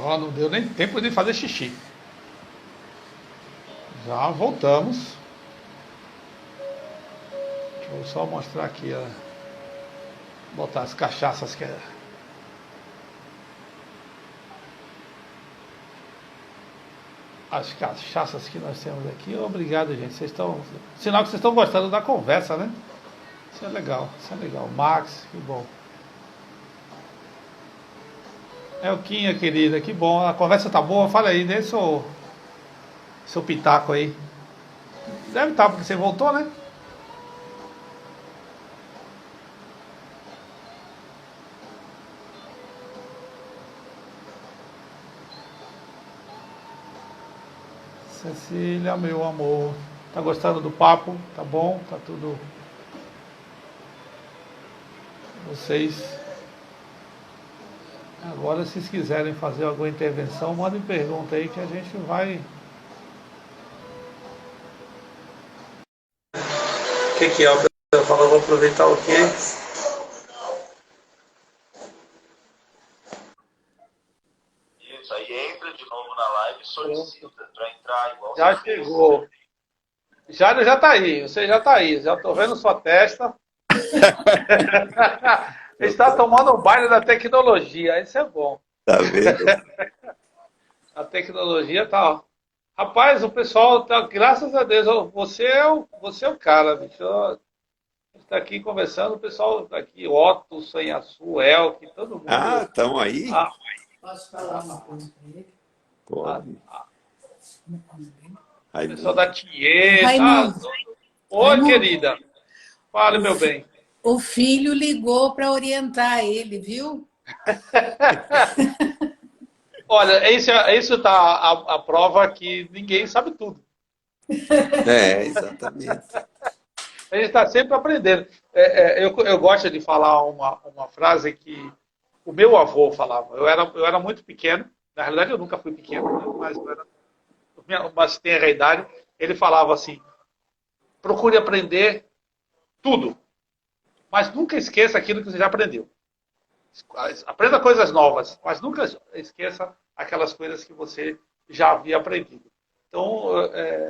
Ó, não deu nem tempo de fazer xixi. Já voltamos. Deixa eu só mostrar aqui, ó, botar as cachaças que é. As cachaças que nós temos aqui. Obrigado, gente. Vocês estão. Sinal que vocês estão gostando da conversa, né? Isso é legal, isso é legal. Max, que bom. Elquinha, querida, que bom. A conversa tá boa. Fala aí, dê seu pitaco aí. Deve estar, porque você voltou, né? Cecília, meu amor. Tá gostando do papo? Tá bom? Tá tudo. Vocês. Agora, se vocês quiserem fazer alguma intervenção, mandem pergunta aí que a gente vai. O que é? O pessoal fala, vou aproveitar o quê? Isso, aí entra de novo na live e solicita para entrar igual Já você fez. chegou. Jário já tá aí, você já tá aí. Já tô vendo sua testa. Está tomando um baile da tecnologia, isso é bom. Tá vendo? A tecnologia tá, ó. Rapaz, o pessoal tá, graças a Deus, ó, você é o cara, bicho. Ó, a gente tá aqui conversando, o pessoal tá aqui, Otto, Sanhaçu, Elke, todo Ah, mundo. estão aí? Ah, Posso falar uma coisa para ele? Pode. o pessoal da Raimundo. Tieta. Raimundo, Oi, Raimundo, querida. Fale, o, meu bem. o filho ligou para orientar ele, viu? Olha, isso tá a prova que ninguém sabe tudo. É, exatamente. A gente está sempre aprendendo. Eu gosto de falar uma frase que o meu avô falava. Eu era muito pequeno. Na realidade, eu nunca fui pequeno, né? Mas tem a idade. Ele falava assim: procure aprender tudo, mas nunca esqueça aquilo que você já aprendeu. Aprenda coisas novas, mas nunca esqueça aquelas coisas que você já havia aprendido. Então,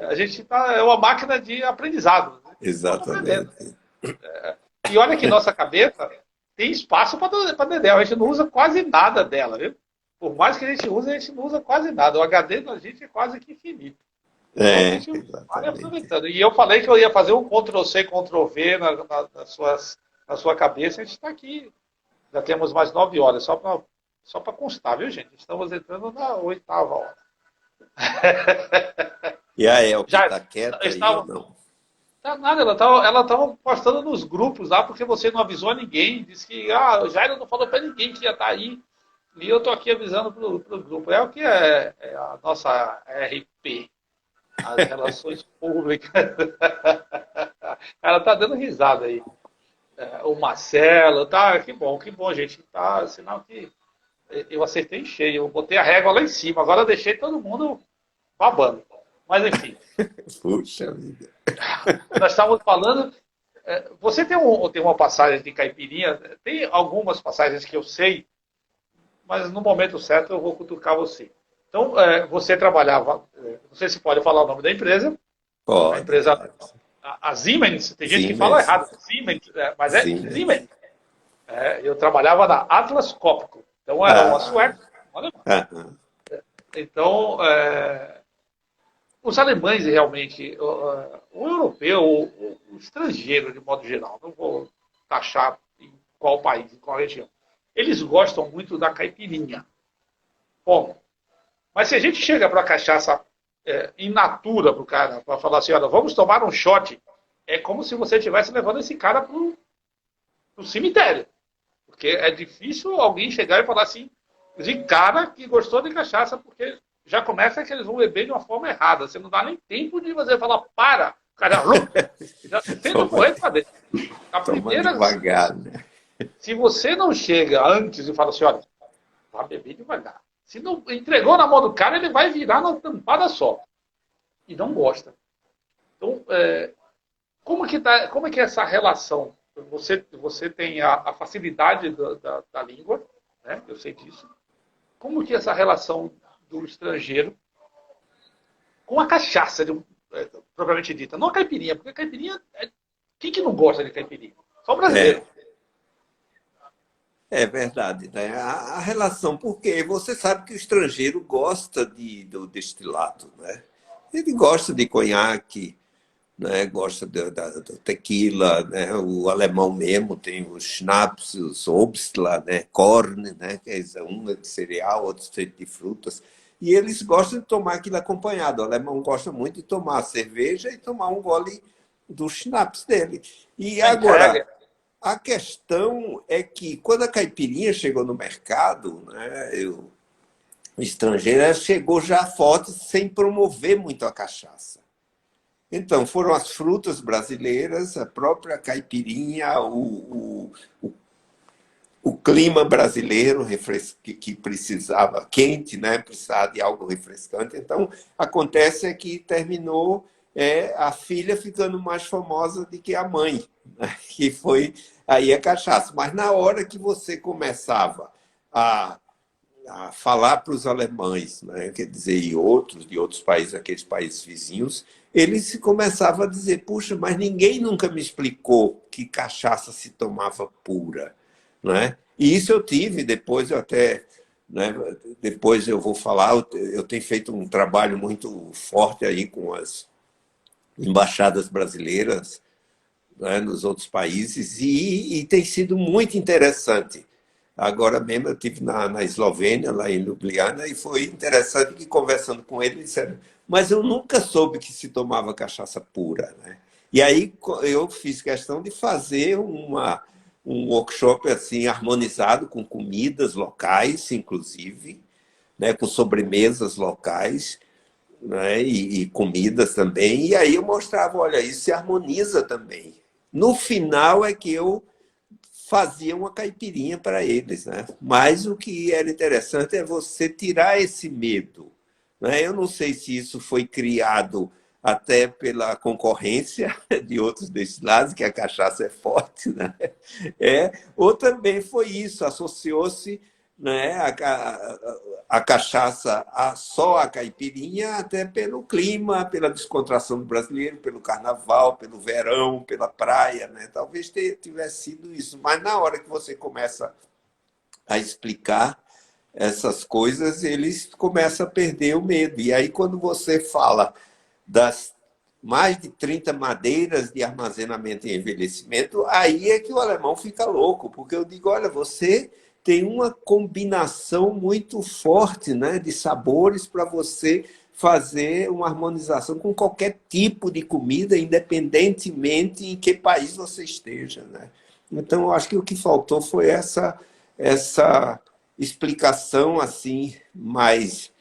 a gente é uma máquina de aprendizado. Né? Estamos aprendendo. Exatamente. E olha que nossa cabeça tem espaço para Dedé. A gente não usa quase nada dela, viu? Por mais que a gente não usa quase nada. O HD da gente é quase que infinito. Então a É, gente vai exatamente. aproveitando. E eu falei que eu ia fazer um Ctrl+C, Ctrl+V na sua cabeça. A gente está aqui. Já temos mais 9 horas, só para constar, viu, gente? Estamos entrando na 8ª hora. E a Elke Já está quieta aí ou estava. não? Tá nada, ela tava postando nos grupos lá, porque você não avisou a ninguém. Disse que o Jairo não falou para ninguém que ia estar aí. E eu tô aqui avisando pro grupo. É o que é a nossa RP, as relações públicas. Ela tá dando risada aí. O Marcelo, tá? Que bom, gente. Tá, sinal que eu acertei em cheio. Eu botei a régua lá em cima. Agora eu deixei todo mundo babando. Mas enfim, Puxa vida. nós estávamos falando. Você tem uma passagem de caipirinha, tem algumas passagens que eu sei, mas no momento certo eu vou cutucar você. Então, você trabalhava, não sei se pode falar o nome da empresa, a Pode, empresa, claro. a Siemens, tem gente que fala Siemens. errado, Siemens, mas é Siemens. Siemens. Eu trabalhava na Atlas Copco, então era uma Ah, sueca, olha. aham. Então, os alemães realmente, o europeu, o estrangeiro de modo geral, não vou taxar em qual país, em qual região, eles gostam muito da caipirinha. Bom, mas se a gente chega para a cachaça in natura para o cara, para falar assim, olha, vamos tomar um shot, é como se você estivesse levando esse cara para o cemitério. Porque é difícil alguém chegar e falar assim, de cara que gostou de cachaça, porque já começa que eles vão beber de uma forma errada. Você não dá nem tempo de você falar, para, cara, já tenta Toma, correr para dentro. A toma primeira, devagar, né? se você não chega antes e fala assim, olha, vai beber devagar. Se não entregou na mão do cara, ele vai virar na tampada só. E não gosta. Então, como é que é essa relação? Você tem a facilidade da língua, né? Eu sei disso. como que é essa relação do estrangeiro com a cachaça, propriamente dita. Não a caipirinha, porque a caipirinha... Quem que não gosta de caipirinha? Só o brasileiro. É verdade, né? A relação, porque você sabe que o estrangeiro gosta do destilado, né? Ele gosta de conhaque, né? Gosta do tequila, né? O alemão mesmo tem os schnapps, os Obstler, né? Korn, né? Que é um de cereal, outro feito de frutas. E eles gostam de tomar aquilo acompanhado. O alemão gosta muito de tomar cerveja e tomar um gole do schnapps dele. E agora, a questão é que quando a caipirinha chegou no mercado, né, o estrangeiro, ela chegou já forte sem promover muito a cachaça. Então, foram as frutas brasileiras, a própria caipirinha, o clima brasileiro que precisava quente, né? Precisava de algo refrescante. Então, acontece é que terminou a filha ficando mais famosa do que a mãe, né? Que foi aí a cachaça. Mas na hora que você começava a falar para os alemães, né? Quer dizer, e outros de outros países, aqueles países vizinhos, eles começavam a dizer, puxa, mas ninguém nunca me explicou que cachaça se tomava pura. Né? E isso eu tive, depois eu até, né, depois eu vou falar, eu tenho feito um trabalho muito forte aí com as embaixadas brasileiras, né, nos outros países e tem sido muito interessante. Agora mesmo eu estive na Eslovênia, lá em Ljubljana, e foi interessante que conversando com eles disseram, mas eu nunca soube que se tomava cachaça pura. Né? E aí eu fiz questão de fazer um workshop assim harmonizado com comidas locais, inclusive, né, com sobremesas locais, né, e comidas também. E aí eu mostrava, olha, isso se harmoniza também. No final é que eu fazia uma caipirinha para eles, né? Mas o que era interessante é você tirar esse medo. Né? Eu não sei se isso foi criado até pela concorrência de outros destilados, que a cachaça é forte, né? Ou também foi isso, associou-se, né, a cachaça só a caipirinha, até pelo clima, pela descontração do brasileiro, pelo carnaval, pelo verão, pela praia. Né? Talvez tivesse sido isso, mas na hora que você começa a explicar essas coisas, eles começam a perder o medo. E aí, quando você fala das mais de 30 madeiras de armazenamento e envelhecimento, aí é que o alemão fica louco, porque eu digo, olha, você tem uma combinação muito forte, né, de sabores para você fazer uma harmonização com qualquer tipo de comida, independentemente em que país você esteja. Né? Então, eu acho que o que faltou foi essa explicação assim mais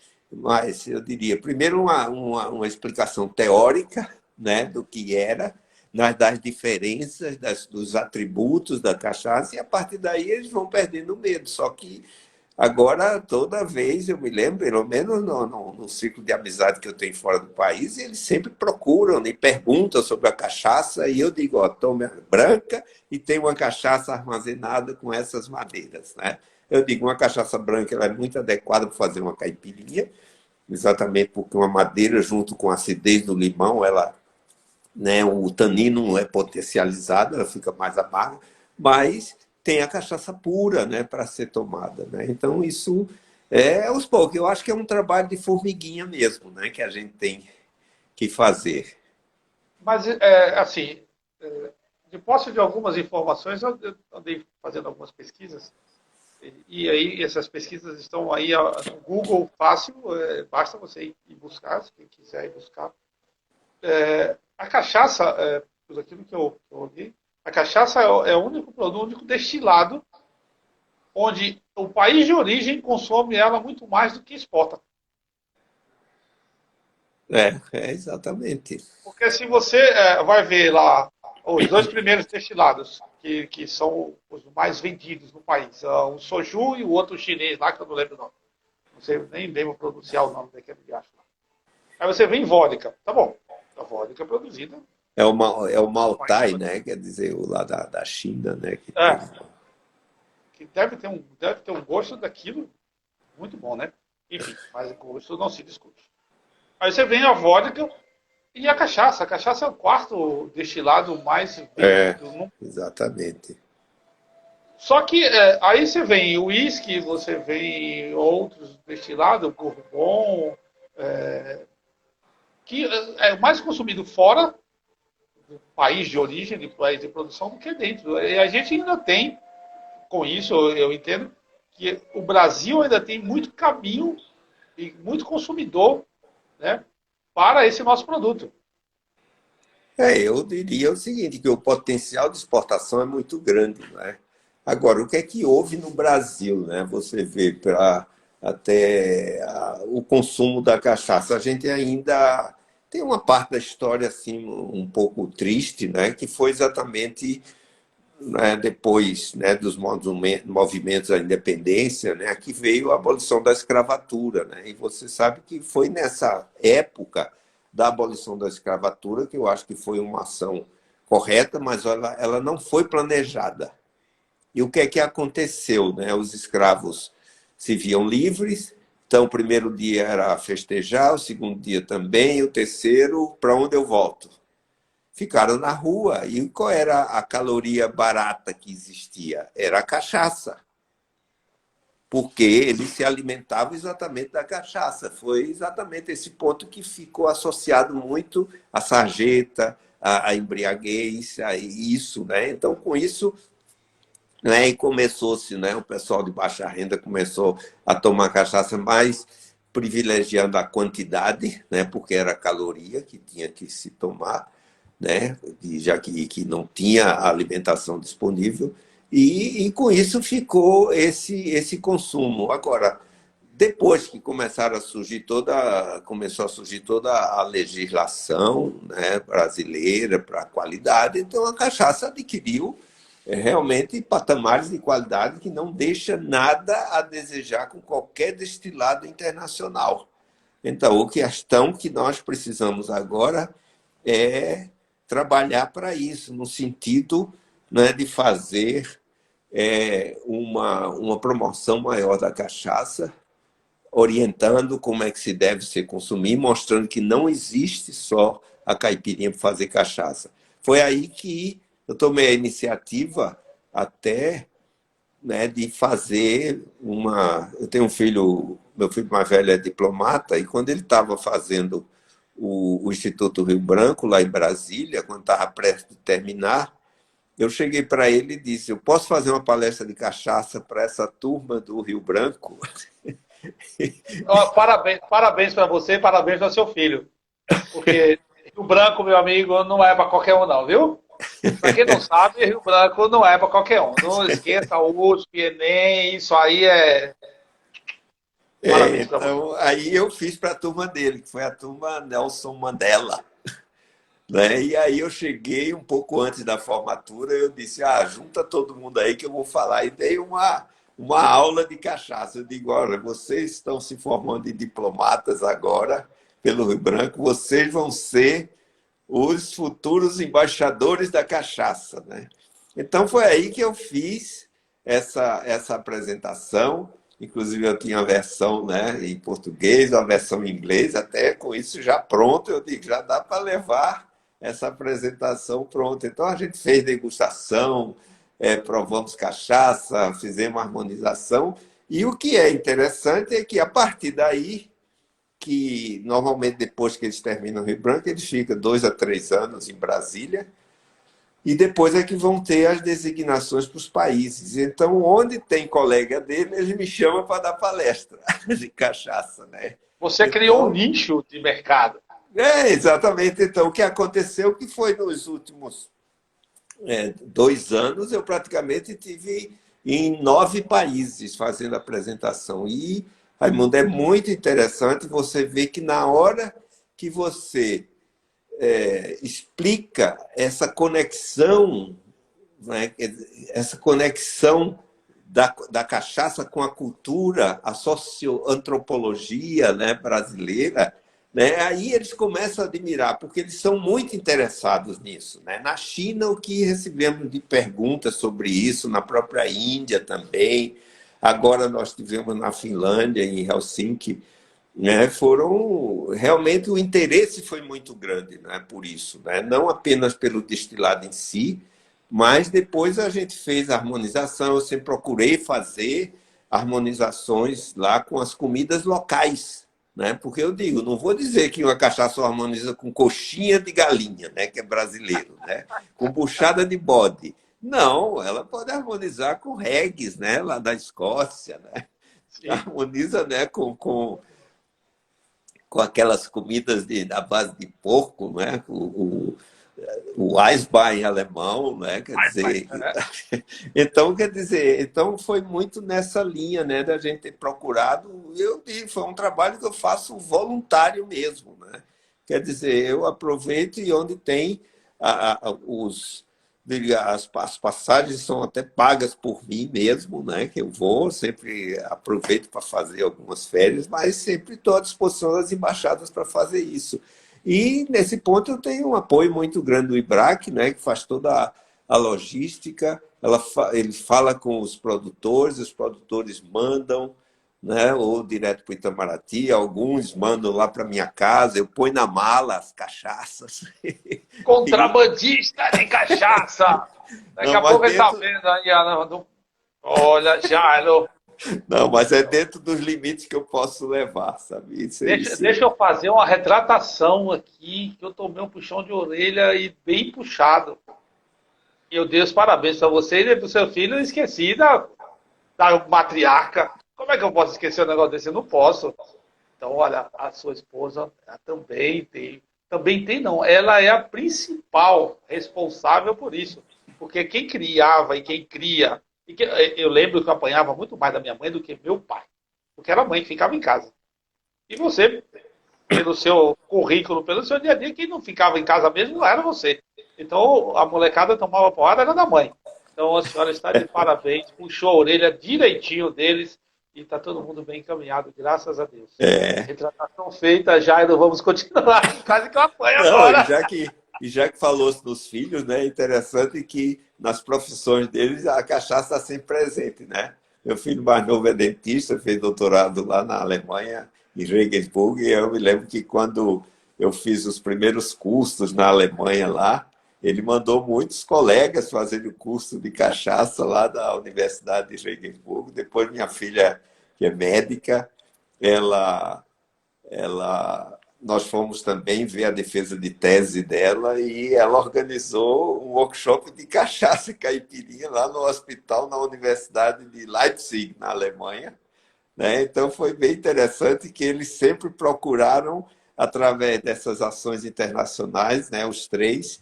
eu diria, primeiro uma explicação teórica, né, do que era, das diferenças, dos atributos da cachaça, e a partir daí eles vão perdendo medo. Só que agora, toda vez, eu me lembro, pelo menos no ciclo de amizade que eu tenho fora do país, eles sempre procuram e perguntam sobre a cachaça, e eu digo, ó, tome a branca e tem uma cachaça armazenada com essas madeiras, né? Eu digo, uma cachaça branca ela é muito adequada para fazer uma caipirinha, exatamente porque uma madeira junto com a acidez do limão, ela, né, o tanino é potencializado, ela fica mais amarga, mas tem a cachaça pura, né, para ser tomada. Né? Então, isso aos poucos. Eu acho que é um trabalho de formiguinha mesmo, né, que a gente tem que fazer. Mas, assim, de posse de algumas informações, eu andei fazendo algumas pesquisas, e aí essas pesquisas estão aí no Google fácil, basta você ir buscar, se quem quiser ir buscar. A cachaça, por aquilo que eu ouvi, a cachaça é o único produto, o único destilado onde o país de origem consome ela muito mais do que exporta. Exatamente. Porque se você vai ver lá os dois primeiros destilados, que são os mais vendidos no país, o soju e o outro chinês lá, que eu não lembro o nome. Não sei, nem lembro pronunciar o nome daquele gajo lá. Aí você vem vodka. Tá bom, a vodka é produzida. É o Maltai, né? Quer dizer, o lá da China, né? Que deve ter um gosto daquilo Muito bom, né? Enfim, mas isso não se discute. Aí você vem a vodka e a cachaça. A cachaça é o quarto destilado mais vendido no mundo. Exatamente. Só que aí você vem o uísque, você vem outros destilados, bourbon, que é mais consumido fora do país de origem, do país de produção, do que dentro. E a gente ainda tem, com isso eu entendo, que o Brasil ainda tem muito caminho e muito consumidor, né, para esse nosso produto. Eu diria o seguinte, que o potencial de exportação é muito grande, né? Agora, o que é que houve no Brasil, né? Você vê para até o consumo da cachaça, a gente ainda tem uma parte da história assim um pouco triste, né? Que foi exatamente, né, depois, né, dos movimentos da independência, né, que veio a abolição da escravatura, né? E você sabe que foi nessa época da abolição da escravatura que eu acho que foi uma ação correta, mas ela não foi planejada. E o que é que aconteceu, né? Os escravos se viam livres, então o primeiro dia era festejar, o segundo dia também, o terceiro, para onde eu volto? Ficaram na rua. E qual era a caloria barata que existia? Era a cachaça. Porque eles se alimentavam exatamente da cachaça. Foi exatamente esse ponto que ficou associado muito à sarjeta, à embriaguez, a isso, né? Então, com isso, né, e começou-se, né, o pessoal de baixa renda começou a tomar cachaça mais privilegiando a quantidade, né, porque era a caloria que tinha que se tomar, né, já que não tinha alimentação disponível, e com isso ficou esse consumo. Agora, depois que começou a surgir toda a legislação, né, brasileira para a qualidade, então a cachaça adquiriu realmente patamares de qualidade que não deixa nada a desejar com qualquer destilado internacional. Então, a questão que nós precisamos agora é trabalhar para isso, no sentido, né, de fazer uma promoção maior da cachaça, orientando como é que se deve ser consumido, mostrando que não existe só a caipirinha para fazer cachaça. Foi aí que eu tomei a iniciativa até, né, de fazer uma... Eu tenho um filho, meu filho mais velho é diplomata, e quando ele estava fazendo o Instituto Rio Branco, lá em Brasília, quando estava prestes a terminar, eu cheguei para ele e disse, eu posso fazer uma palestra de cachaça para essa turma do Rio Branco? Parabéns para você, parabéns para seu filho. Porque Rio Branco, meu amigo, não é para qualquer um não, viu? Para quem não sabe, Rio Branco não é para qualquer um. Não esqueça o USP, Enem, isso aí é... Parabéns para você. Então, aí eu fiz para a turma dele, que foi a turma Nelson Mandela. Né? E aí eu cheguei um pouco antes da formatura, eu disse, junta todo mundo aí que eu vou falar. E dei uma aula de cachaça. Eu digo, olha, vocês estão se formando em diplomatas agora, pelo Rio Branco, vocês vão ser os futuros embaixadores da cachaça. Né? Então foi aí que eu fiz essa apresentação. Inclusive eu tinha a versão, né, em português, a versão em inglês, até com isso já pronto, eu digo, já dá para levar essa apresentação pronta. Então a gente fez degustação, provamos cachaça, fizemos harmonização, e o que é interessante é que a partir daí, que normalmente depois que eles terminam o Rio Branco, eles ficam 2 a 3 anos em Brasília, e depois é que vão ter as designações para os países. Então, onde tem colega dele, ele me chama para dar palestra de cachaça. Né? Você criou um nicho de mercado. Exatamente. Então, o que aconteceu que foi nos últimos 2 anos, eu praticamente tive em 9 países fazendo apresentação. E, Raimundo, é muito interessante você ver que na hora que você explica essa conexão, né, essa conexão da cachaça com a cultura, a socioantropologia, né, brasileira, né, aí eles começam a admirar, porque eles são muito interessados nisso. Né? Na China, o que recebemos de perguntas sobre isso, na própria Índia também, Agora nós tivemos na Finlândia, em Helsinki, né, realmente o interesse foi muito grande, né, por isso, né, não apenas pelo destilado em si, mas depois a gente fez a harmonização. Eu sempre procurei fazer harmonizações lá com as comidas locais, né, porque eu digo, não vou dizer que uma cachaça harmoniza com coxinha de galinha, né, que é brasileiro, né, com buchada de bode. Não, ela pode harmonizar com reggae, né, lá da Escócia, né, Sim. harmoniza, né, com aquelas comidas à base de porco, né? O Eisbein alemão, né? Quer dizer, então, então foi muito nessa linha, né, da gente ter procurado. Eu digo, foi um trabalho que eu faço voluntário mesmo, né? Quer dizer, eu aproveito e onde tem as passagens são até pagas por mim mesmo, né? Que eu vou, sempre aproveito para fazer algumas férias, mas sempre estou à disposição das embaixadas para fazer isso. E nesse ponto eu tenho um apoio muito grande do IBRAC, né? Que faz toda a logística. Ele fala com os produtores mandam, né? Ou direto para o Itamaraty, alguns mandam lá para minha casa, eu ponho na mala as cachaças. Contrabandista de cachaça! Daqui a pouco ele está vendo aí. Olha, Jairo. Não, mas é dentro dos limites que eu posso levar, sabe? Deixa eu fazer uma retratação aqui, que eu tomei um puxão de orelha e bem puxado. E eu dei os parabéns para você e para o seu filho. Eu esqueci da matriarca. Como é que eu posso esquecer um negócio desse? Eu não posso. Então, olha, a sua esposa também tem, não. Ela é a principal responsável por isso. Porque quem criava e quem cria... eu lembro que eu apanhava muito mais da minha mãe do que meu pai. Porque era a mãe que ficava em casa. E você, pelo seu currículo, pelo seu dia a dia, quem não ficava em casa mesmo era você. Então, a molecada tomava porrada, era da mãe. Então, a senhora está de parabéns, puxou a orelha direitinho deles e está todo mundo bem encaminhado, graças a Deus. Retratação feita, Jairo, vamos continuar. Quase que eu apanho agora. Já que falou dos filhos, né, é interessante que nas profissões deles a cachaça está sempre presente, né? Meu filho mais novo é dentista, fez doutorado lá na Alemanha, em Regensburg, e eu me lembro que quando eu fiz os primeiros cursos na Alemanha lá, ele mandou muitos colegas fazerem o curso de cachaça lá da Universidade de Regensburg. Depois minha filha, que é médica, nós fomos também ver a defesa de tese dela e ela organizou um workshop de cachaça e caipirinha lá no hospital, na Universidade de Leipzig, na Alemanha, né? Então foi bem interessante que eles sempre procuraram, através dessas ações internacionais, né, os três,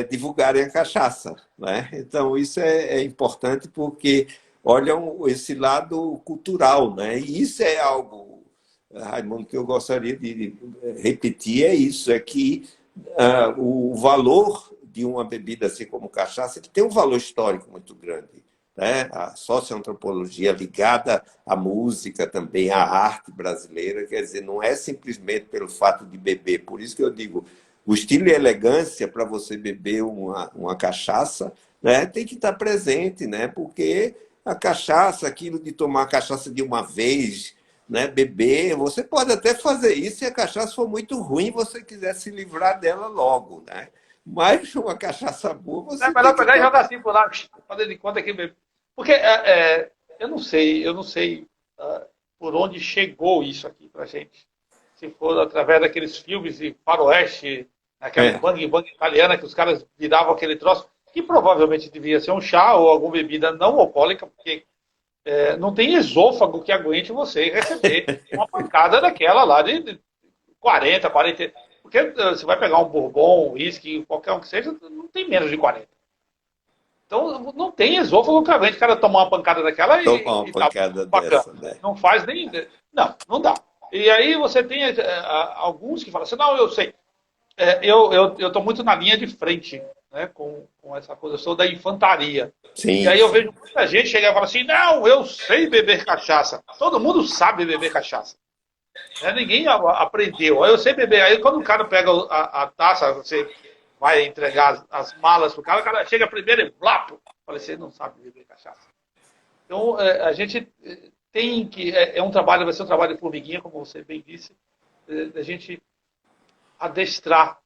divulgarem a cachaça, né? Então isso é importante porque olham esse lado cultural, né? E isso é algo, Raimundo, que eu gostaria de repetir, é isso, é que o valor de uma bebida assim como cachaça, ele tem um valor histórico muito grande, né? A socioantropologia ligada à música também, à arte brasileira, quer dizer, não é simplesmente pelo fato de beber. Por isso que eu digo, o estilo e a elegância para você beber uma cachaça, né, tem que estar presente, né? Porque a cachaça, aquilo de tomar cachaça de uma vez, né, beber, você pode até fazer isso se a cachaça for muito ruim, você quiser se livrar dela logo, né? Mas uma cachaça boa, você é melhor pegar e jogar assim por lá, fazer de conta que bebe. Porque eu não sei por onde chegou isso aqui pra gente. Se for através daqueles filmes de faroeste, aquela bang-bang italiana, que os caras viravam aquele troço, que provavelmente devia ser um chá ou alguma bebida não alcoólica, porque não tem esôfago que aguente você receber uma pancada daquela lá de 40. Porque você vai pegar um bourbon, um whisky, qualquer um que seja, não tem menos de 40. Então, não tem esôfago que aguente o cara tomar uma pancada daquela Tomar uma pancada dessa, né? Não faz nem... Não dá. E aí você tem alguns que falam assim, não, eu sei. Eu estou muito na linha de frente, né, com essa coisa. Eu sou da infantaria. Sim, e aí eu vejo muita gente chegar e falar assim, não, eu sei beber cachaça. Todo mundo sabe beber cachaça. Ninguém aprendeu. Aí eu sei beber. Aí quando o cara pega a taça, você vai entregar as malas pro cara, o cara chega primeiro e blapo. Falei, você não sabe beber cachaça. Então, a gente tem que... um trabalho, vai ser um trabalho de formiguinha, como você bem disse, da gente adestrar,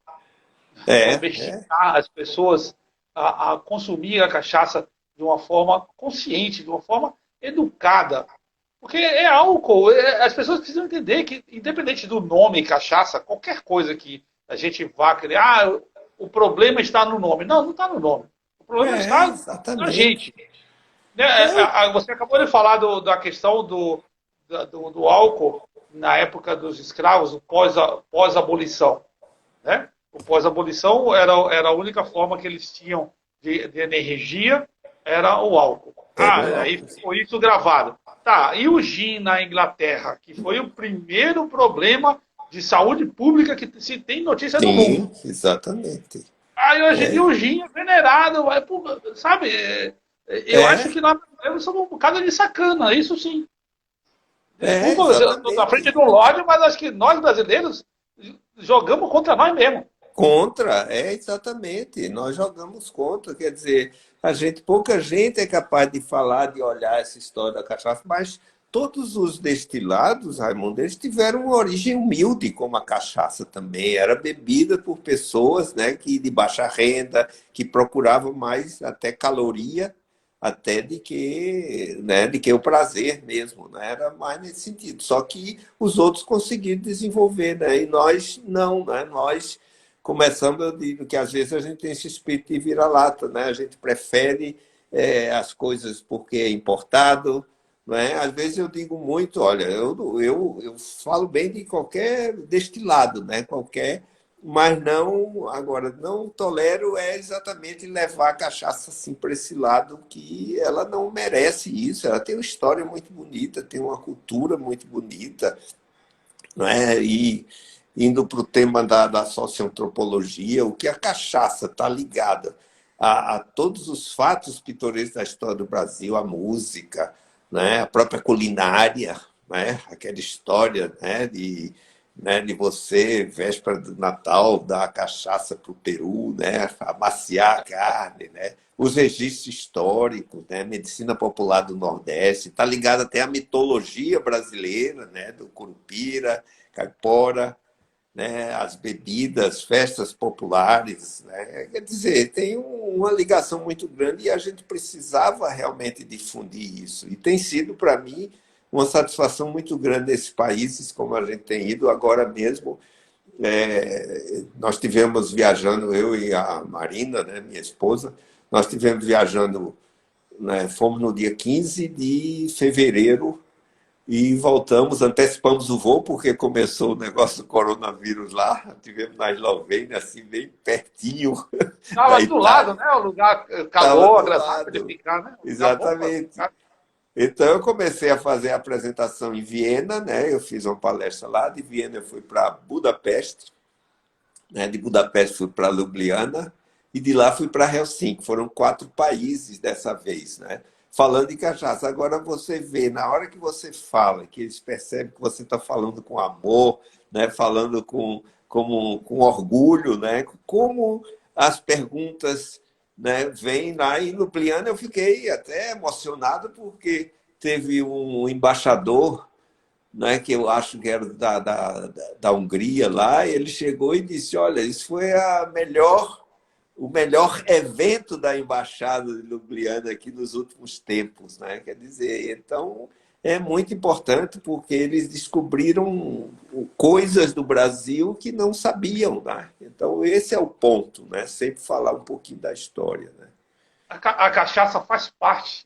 É. domesticar as pessoas a consumir a cachaça de uma forma consciente, de uma forma educada. Porque é álcool. As pessoas precisam entender que, independente do nome cachaça, qualquer coisa que a gente vá criar, o problema está no nome. Não, não está no nome. O problema está na gente. Exatamente. Né? Você acabou de falar da questão do álcool na época dos escravos, pós-abolição. Né? O pós-abolição era a única forma que eles tinham de energia, era o álcool. Aí ficou isso gravado. Tá, e o gin na Inglaterra, que foi o primeiro problema de saúde pública que se tem notícia no mundo. Sim, exatamente. Aí hoje em dia o gin é venerado, sabe? Eu acho que nós brasileiros somos um bocado de sacana, isso sim. Desculpa, eu estou na frente do lorde, mas acho que nós brasileiros jogamos contra nós mesmos. Exatamente. Nós jogamos contra, quer dizer, pouca gente é capaz de falar, de olhar essa história da cachaça, mas todos os destilados, Raimundo, eles tiveram uma origem humilde, como a cachaça também. Era bebida por pessoas, né, de baixa renda, que procuravam mais até caloria, até de que o prazer mesmo, né? Era mais nesse sentido. Só que os outros conseguiram desenvolver, né? E nós não, né? Nós começamos, eu digo que às vezes a gente tem esse espírito de vira-lata, né? A gente prefere as coisas porque é importado, né? Às vezes eu digo muito, olha, eu falo bem de qualquer destilado, né? Mas não, agora, não tolero exatamente levar a cachaça assim para esse lado, que ela não merece isso. Ela tem uma história muito bonita, tem uma cultura muito bonita, né? E indo para o tema da socioantropologia, o que a cachaça está ligada a todos os fatos pitorescos da história do Brasil, a música, né? A própria culinária, né? Aquela história, de você, véspera do Natal, dar a cachaça para o Peru, né? Amaciar a carne, né? Os registros históricos, né? Medicina popular do Nordeste, está ligado até à mitologia brasileira, né? Do Curupira, Caipora, né? As bebidas, festas populares, né? Quer dizer, tem uma ligação muito grande e a gente precisava realmente difundir isso. E tem sido, para mim, uma satisfação muito grande nesses países, como a gente tem ido agora mesmo. Nós tivemos viajando, eu e a Marina, né, minha esposa, nós tivemos viajando, né, fomos no dia 15 de fevereiro e voltamos, antecipamos o voo, porque começou o negócio do coronavírus lá, tivemos na Eslovênia, assim, bem pertinho da Estava do lado, Itália. né? O lugar Estava calor, do agradável de lado, ficar, né? Um lugar bom para exatamente. ficar. Então, eu comecei a fazer a apresentação em Viena, né? Eu fiz uma palestra lá, de Viena eu fui para Budapeste, né? De Budapeste fui para Ljubljana e de lá fui para Helsinki. Foram 4 países dessa vez, né? Falando de cachaça. Agora você vê, na hora que você fala, que eles percebem que você está falando com amor, né? Falando com orgulho, né? Como as perguntas, né, vêm lá em Ljubljana. Eu fiquei até emocionado porque teve um embaixador, né, que eu acho que era da Hungria lá, e ele chegou e disse, olha, isso foi o melhor evento da Embaixada de Ljubljana aqui nos últimos tempos, né? Quer dizer, então é muito importante porque eles descobriram coisas do Brasil que não sabiam, né? Então esse é o ponto, né? Sempre falar um pouquinho da história, né? A cachaça faz parte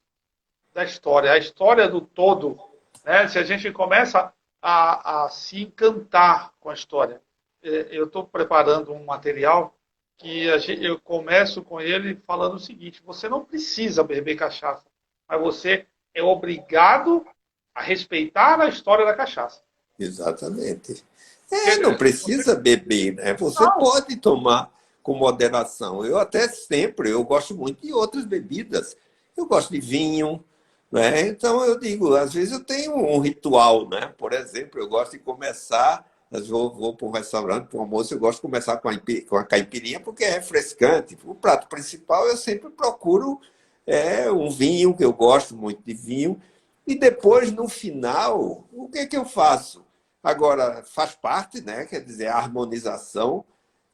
da história, a história do todo, né? Se a gente começa a se encantar com a história. Eu estou preparando um material que eu começo com ele falando o seguinte: você não precisa beber cachaça, mas você é obrigado a respeitar a história da cachaça. Exatamente. Não Porque precisa beber, né? Você não, pode tomar com moderação. Eu gosto muito de outras bebidas. Eu gosto de vinho, né? Então eu digo, às vezes eu tenho um ritual, né? Por exemplo, eu gosto de começar, vou para um restaurante, para um almoço, eu gosto de começar com a caipirinha porque é refrescante. O prato principal eu sempre procuro É um vinho, que eu gosto muito de vinho. E depois, no final, o que é que eu faço? Agora, faz parte, né? Quer dizer, a harmonização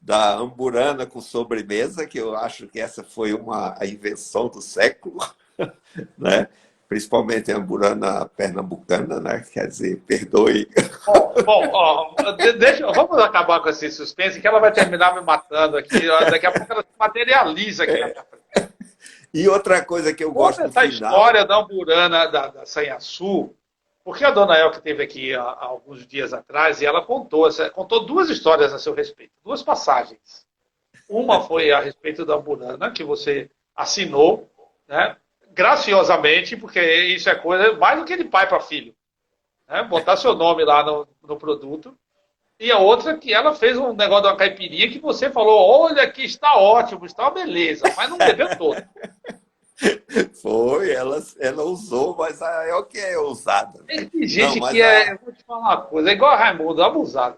da amburana com sobremesa, que eu acho que essa foi a invenção do século, né? Principalmente a amburana pernambucana, né? Quer dizer, perdoe. Bom, ó, vamos acabar com esse suspense, que ela vai terminar me matando aqui. Daqui a pouco ela se materializa aqui na minha frente. E outra coisa que eu gosto Conta no essa final. história da amburana da Sanhaçu, porque a dona El, que esteve aqui há alguns dias atrás, e ela contou duas histórias a seu respeito, duas passagens. Uma foi a respeito da amburana, que você assinou, né, graciosamente, porque isso é coisa mais do que de pai para filho. Né, botar seu nome lá no produto. E a outra que ela fez um negócio de uma caipirinha que você falou, olha que está ótimo, está uma beleza, mas não bebeu todo. Foi, ela usou, mas é o que é ousada. Tem Não, gente que eu vou te falar uma coisa, é igual a Raimundo, abusado.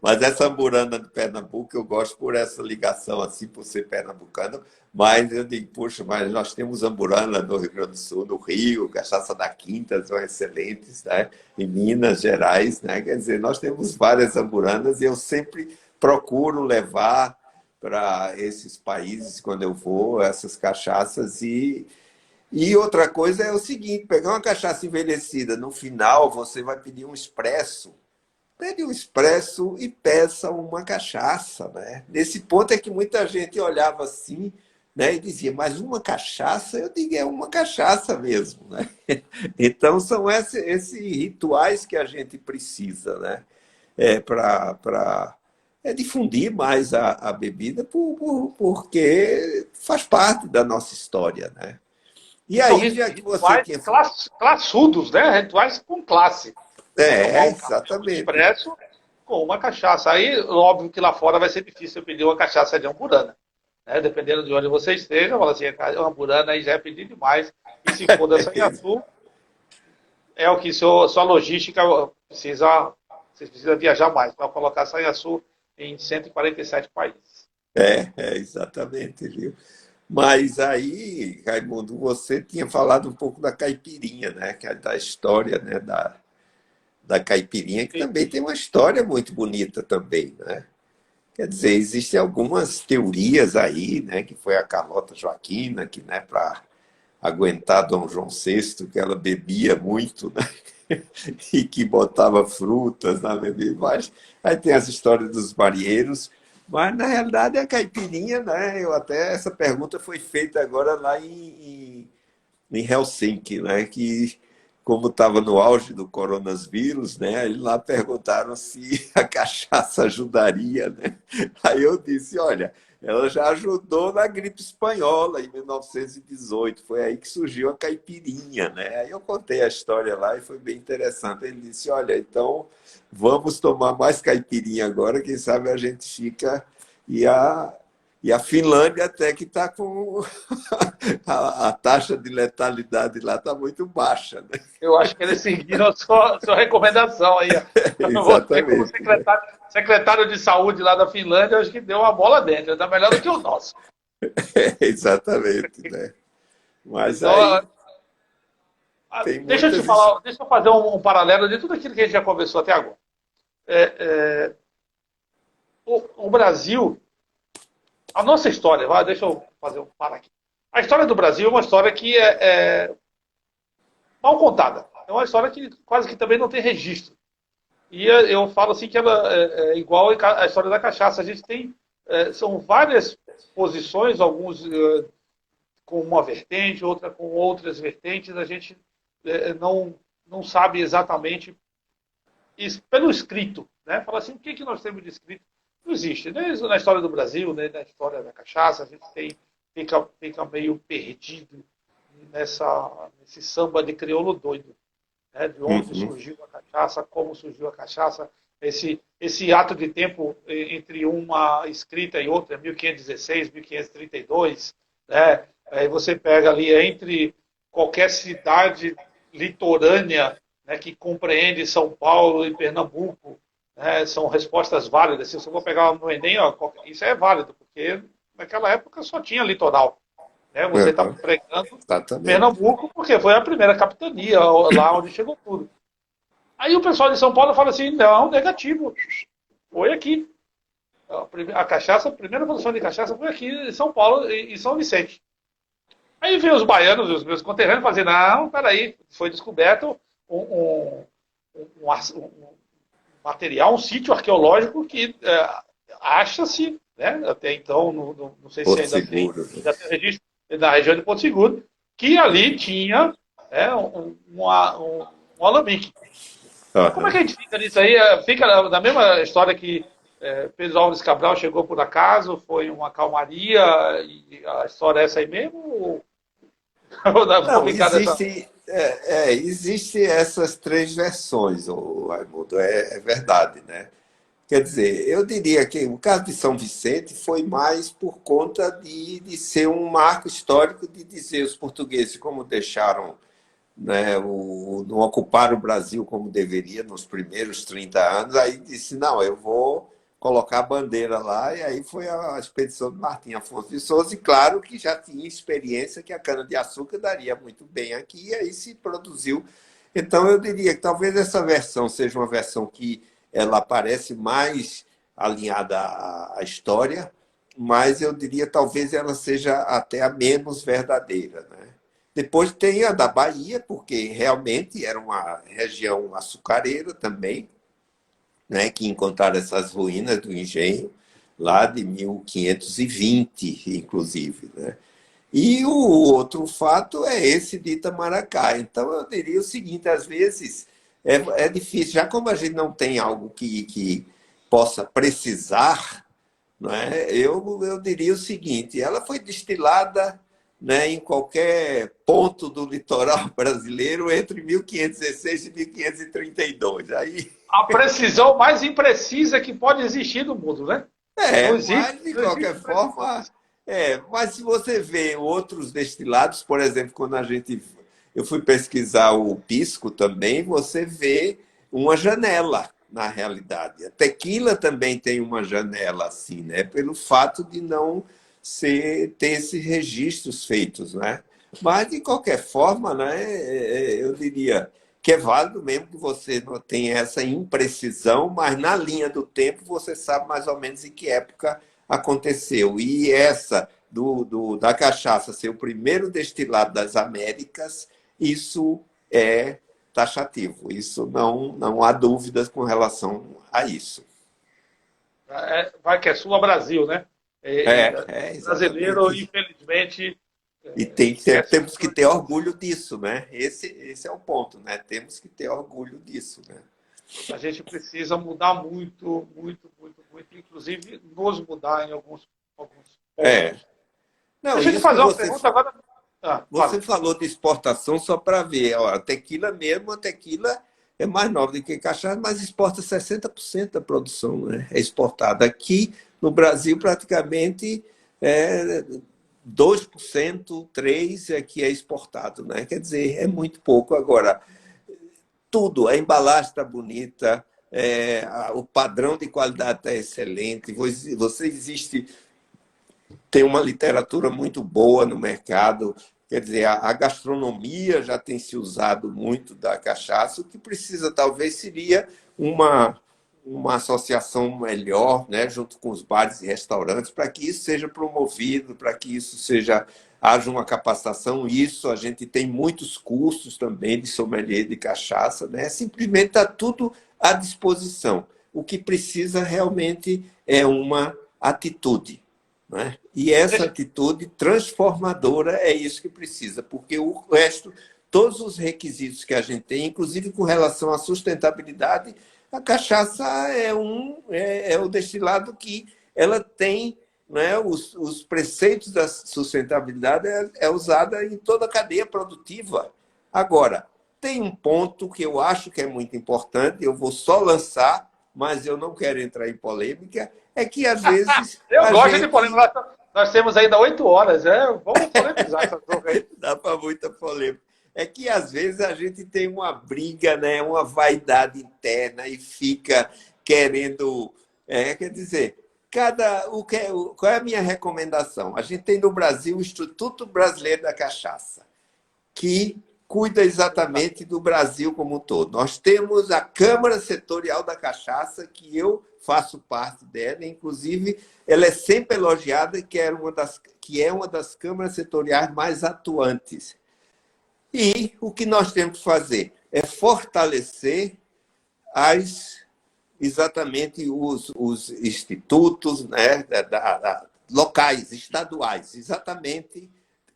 mas essa amburana de Pernambuco eu gosto por essa ligação, assim, por ser pernambucano. Mas eu digo, puxa, mas nós temos amburana no Rio Grande do Sul, no Rio, cachaça da Quinta, são excelentes, né? Em Minas Gerais, né? Quer dizer, nós temos várias amburanas e eu sempre procuro levar para esses países, quando eu vou, essas cachaças. E outra coisa é o seguinte, pegar uma cachaça envelhecida, no final você vai pedir um expresso. Pegue um expresso e peça uma cachaça, né? Nesse ponto é que muita gente olhava assim, né, e dizia, mas uma cachaça? Eu digo, é uma cachaça mesmo, né? Então são esses rituais que a gente precisa, né? Para difundir mais a bebida, porque faz parte da nossa história, né? E E são aí, já que você rituais tinha... classudos, né? Rituais com classe. Vou tomar um cappuccino Exatamente. expresso com uma cachaça. Aí, óbvio que lá fora vai ser difícil eu pedir uma cachaça de amburana. Né? Dependendo de onde você esteja, fala assim, a amburana aí já é pedir demais. E se for da Sanhaçu, é o que sua logística precisa, você precisa viajar mais para colocar a Sanhaçu em 147 países. Exatamente, viu? Mas aí, Raimundo, você tinha falado um pouco da caipirinha, né? Que é da história, né? Da caipirinha, que Sim. também tem uma história muito bonita também, né? Quer dizer, existem algumas teorias aí, né? Que foi a Carlota Joaquina, que, né, para aguentar Dom João VI, que ela bebia muito, né? E que botava frutas na bebida. Mas aí tem as histórias dos marinheiros, mas na realidade a caipirinha, né? Essa pergunta foi feita agora lá em Helsinki, né? Que como estava no auge do coronavírus, né? Eles lá perguntaram se a cachaça ajudaria, né? Aí eu disse, olha, ela já ajudou na gripe espanhola em 1918, foi aí que surgiu a caipirinha, né? Aí eu contei a história lá e foi bem interessante. Ele disse, olha, então vamos tomar mais caipirinha agora, quem sabe a gente fica e a Finlândia até que está com a taxa de letalidade lá está muito baixa, né? Eu acho que eles seguiram a sua recomendação aí. Você, como Exatamente, né? secretário de saúde lá da Finlândia, acho que deu uma bola dentro. Está melhor do que o nosso. Exatamente, né? Mas Então, aí tem deixa eu te muitas. falar, deixa eu fazer um paralelo de tudo aquilo que a gente já conversou até agora. O Brasil, a nossa história, deixa eu fazer um para aqui. A história do Brasil é uma história que é mal contada. É uma história que quase que também não tem registro. E eu falo assim que ela é igual à história da cachaça. A gente tem, são várias posições, alguns com uma vertente, outra com outras vertentes. A gente não sabe exatamente isso, pelo escrito. Né? Fala assim, o que nós temos de escrito? Não existe. Nem na história do Brasil, nem na história da cachaça, a gente fica meio perdido nesse samba de crioulo doido. Né? De onde surgiu a cachaça, como surgiu a cachaça, esse ato de tempo entre uma escrita e outra, 1516, 1532, né? Aí você pega ali entre qualquer cidade litorânea, né, que compreende São Paulo e Pernambuco, né, são respostas válidas. Se eu vou pegar no Enem, isso é válido, porque naquela época só tinha litoral. Né? Você está Uhum. pregando Exatamente. Pernambuco porque foi a primeira capitania, lá onde chegou tudo. Aí o pessoal de São Paulo fala assim, não, negativo, foi aqui. A cachaça, a primeira produção de cachaça foi aqui em São Paulo, em São Vicente. Aí vem os baianos, os meus conterrâneos, fazer, não, peraí, foi descoberto um material, um sítio arqueológico que acha-se, né, até então, não sei se Porto ainda tem, Seguro, né? ainda tem registro na região de Porto Seguro, que ali tinha um alambique. Então, como é que Uhum. a gente fica nisso aí? Fica na mesma história que Pedro Álvares Cabral chegou por acaso, foi uma calmaria, e a história é essa aí mesmo? Ou dá pra Não, ficar nessa. existe essas três versões, o Raimundo, é verdade, né? Quer dizer, eu diria que o caso de São Vicente foi mais por conta de ser um marco histórico de dizer os portugueses como deixaram, né, não ocupar o Brasil como deveria nos primeiros 30 anos, aí disse, não, eu vou colocar a bandeira lá, e aí foi a expedição de Martim Afonso de Souza, e claro que já tinha experiência que a cana-de-açúcar daria muito bem aqui, e aí se produziu. Então, eu diria que talvez essa versão seja uma versão que ela parece mais alinhada à história, mas eu diria talvez ela seja até a menos verdadeira, né? Depois tem a da Bahia, porque realmente era uma região açucareira também, né, que encontraram essas ruínas do engenho lá de 1520, inclusive, né? E o outro fato é esse de Itamaracá. Então, eu diria o seguinte: às vezes é difícil, já como a gente não tem algo que possa precisar, não é? Eu diria o seguinte: ela foi destilada, né, em qualquer ponto do litoral brasileiro entre 1516 e 1532. Aí, A precisão mais imprecisa que pode existir no mundo, né? Não existe, mas de não qualquer existe precisão. forma, mas se você vê outros destilados, por exemplo, quando eu fui pesquisar o pisco também, você vê uma janela na realidade. A tequila também tem uma janela assim, né? Pelo fato de não ter esses registros feitos, né? Mas de qualquer forma, né? Eu diria que é válido mesmo que você não tenha essa imprecisão, mas na linha do tempo você sabe mais ou menos em que época aconteceu. E essa da cachaça ser o primeiro destilado das Américas, isso é taxativo. Isso não há dúvidas com relação a isso. Vai que é Sula Brasil, né? E brasileiro, Exatamente. infelizmente, E esquece temos que muito ter disso. orgulho disso, né? Esse é o ponto, né? Temos que ter orgulho disso, né? A gente precisa mudar muito, muito, muito, muito, inclusive nos mudar em alguns É. pontos. Não, Deixa eu te isso que fazer uma pergunta agora. você Fala. falou de exportação só para ver. Ó, a tequila mesmo, a tequila é mais nova do que cachaça, mas exporta 60% da produção, né? É exportada. Aqui no Brasil, praticamente 2%, 3% é que é exportado, né? Quer dizer, é muito pouco. Agora, tudo, a embalagem está bonita, o padrão de qualidade está excelente, você existe, tem uma literatura muito boa no mercado, quer dizer, a gastronomia já tem se usado muito da cachaça, o que precisa talvez seria uma associação melhor, né, junto com os bares e restaurantes, para que isso seja promovido, para que isso haja uma capacitação. Isso a gente tem muitos cursos também de sommelier de cachaça, né? Simplesmente está tudo à disposição. O que precisa realmente é uma atitude, né? E essa Deixa, atitude transformadora é isso que precisa, porque o resto, todos os requisitos que a gente tem, inclusive com relação à sustentabilidade, a cachaça é o destilado que ela tem, né, os preceitos da sustentabilidade usada em toda a cadeia produtiva. Agora, tem um ponto que eu acho que é muito importante, eu vou só lançar, mas eu não quero entrar em polêmica, é que às vezes eu a gosto de gente polêmica. Nós temos ainda 8 horas, vamos polemizar essa troca aí. dá para muita polêmica. É que às vezes a gente tem uma briga, né, uma vaidade interna e fica querendo. Quer dizer, Qual é a minha recomendação? A gente tem no Brasil o Instituto Brasileiro da Cachaça, que cuida exatamente do Brasil como um todo. Nós temos a Câmara Setorial da Cachaça, que eu faço parte dela, inclusive ela é sempre elogiada, que é uma das câmaras setoriais mais atuantes. E o que nós temos que fazer é fortalecer exatamente os institutos, né, locais, estaduais, exatamente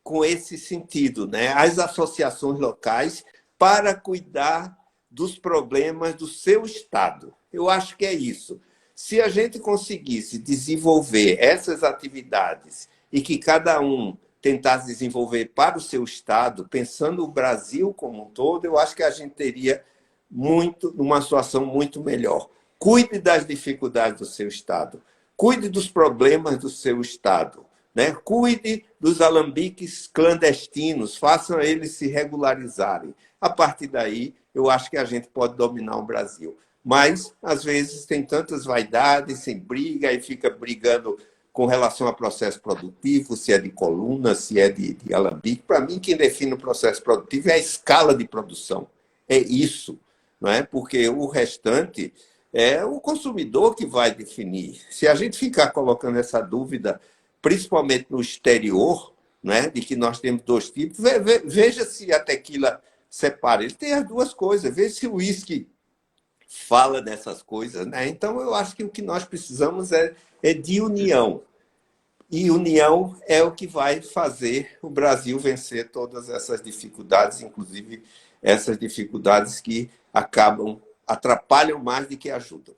com esse sentido, né? As associações locais para cuidar dos problemas do seu estado. Eu acho que é isso. Se a gente conseguisse desenvolver essas atividades e que cada um tentasse desenvolver para o seu estado, pensando o Brasil como um todo, eu acho que a gente teria uma situação muito melhor. Cuide das dificuldades do seu estado, cuide dos problemas do seu estado, né? Cuide dos alambiques clandestinos, façam eles se regularizarem. A partir daí, eu acho que a gente pode dominar o Brasil. Mas, às vezes, tem tantas vaidades, sem briga, e fica brigando com relação ao processo produtivo, se é de coluna, se é de alambique. Para mim, quem define o processo produtivo é a escala de produção. É isso, não é? Porque o restante é o consumidor que vai definir. Se a gente ficar colocando essa dúvida, principalmente no exterior, né, de que nós temos dois tipos, veja se a tequila separa. Ele tem as duas coisas. Veja se o uísque fala dessas coisas, né? Então, eu acho que o que nós precisamos é de união. E união é o que vai fazer o Brasil vencer todas essas dificuldades, inclusive essas dificuldades que atrapalham mais do que ajudam.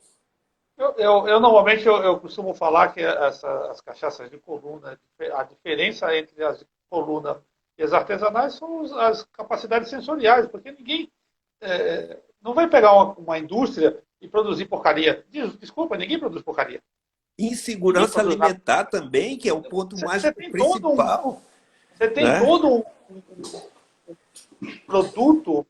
Eu normalmente eu costumo falar que as cachaças de coluna, a diferença entre as de coluna e as artesanais são as capacidades sensoriais, porque ninguém não vai pegar uma indústria e produzir porcaria. Desculpa, ninguém produz porcaria. Insegurança alimentar também, que é o ponto mais principal. Você tem todo um produto,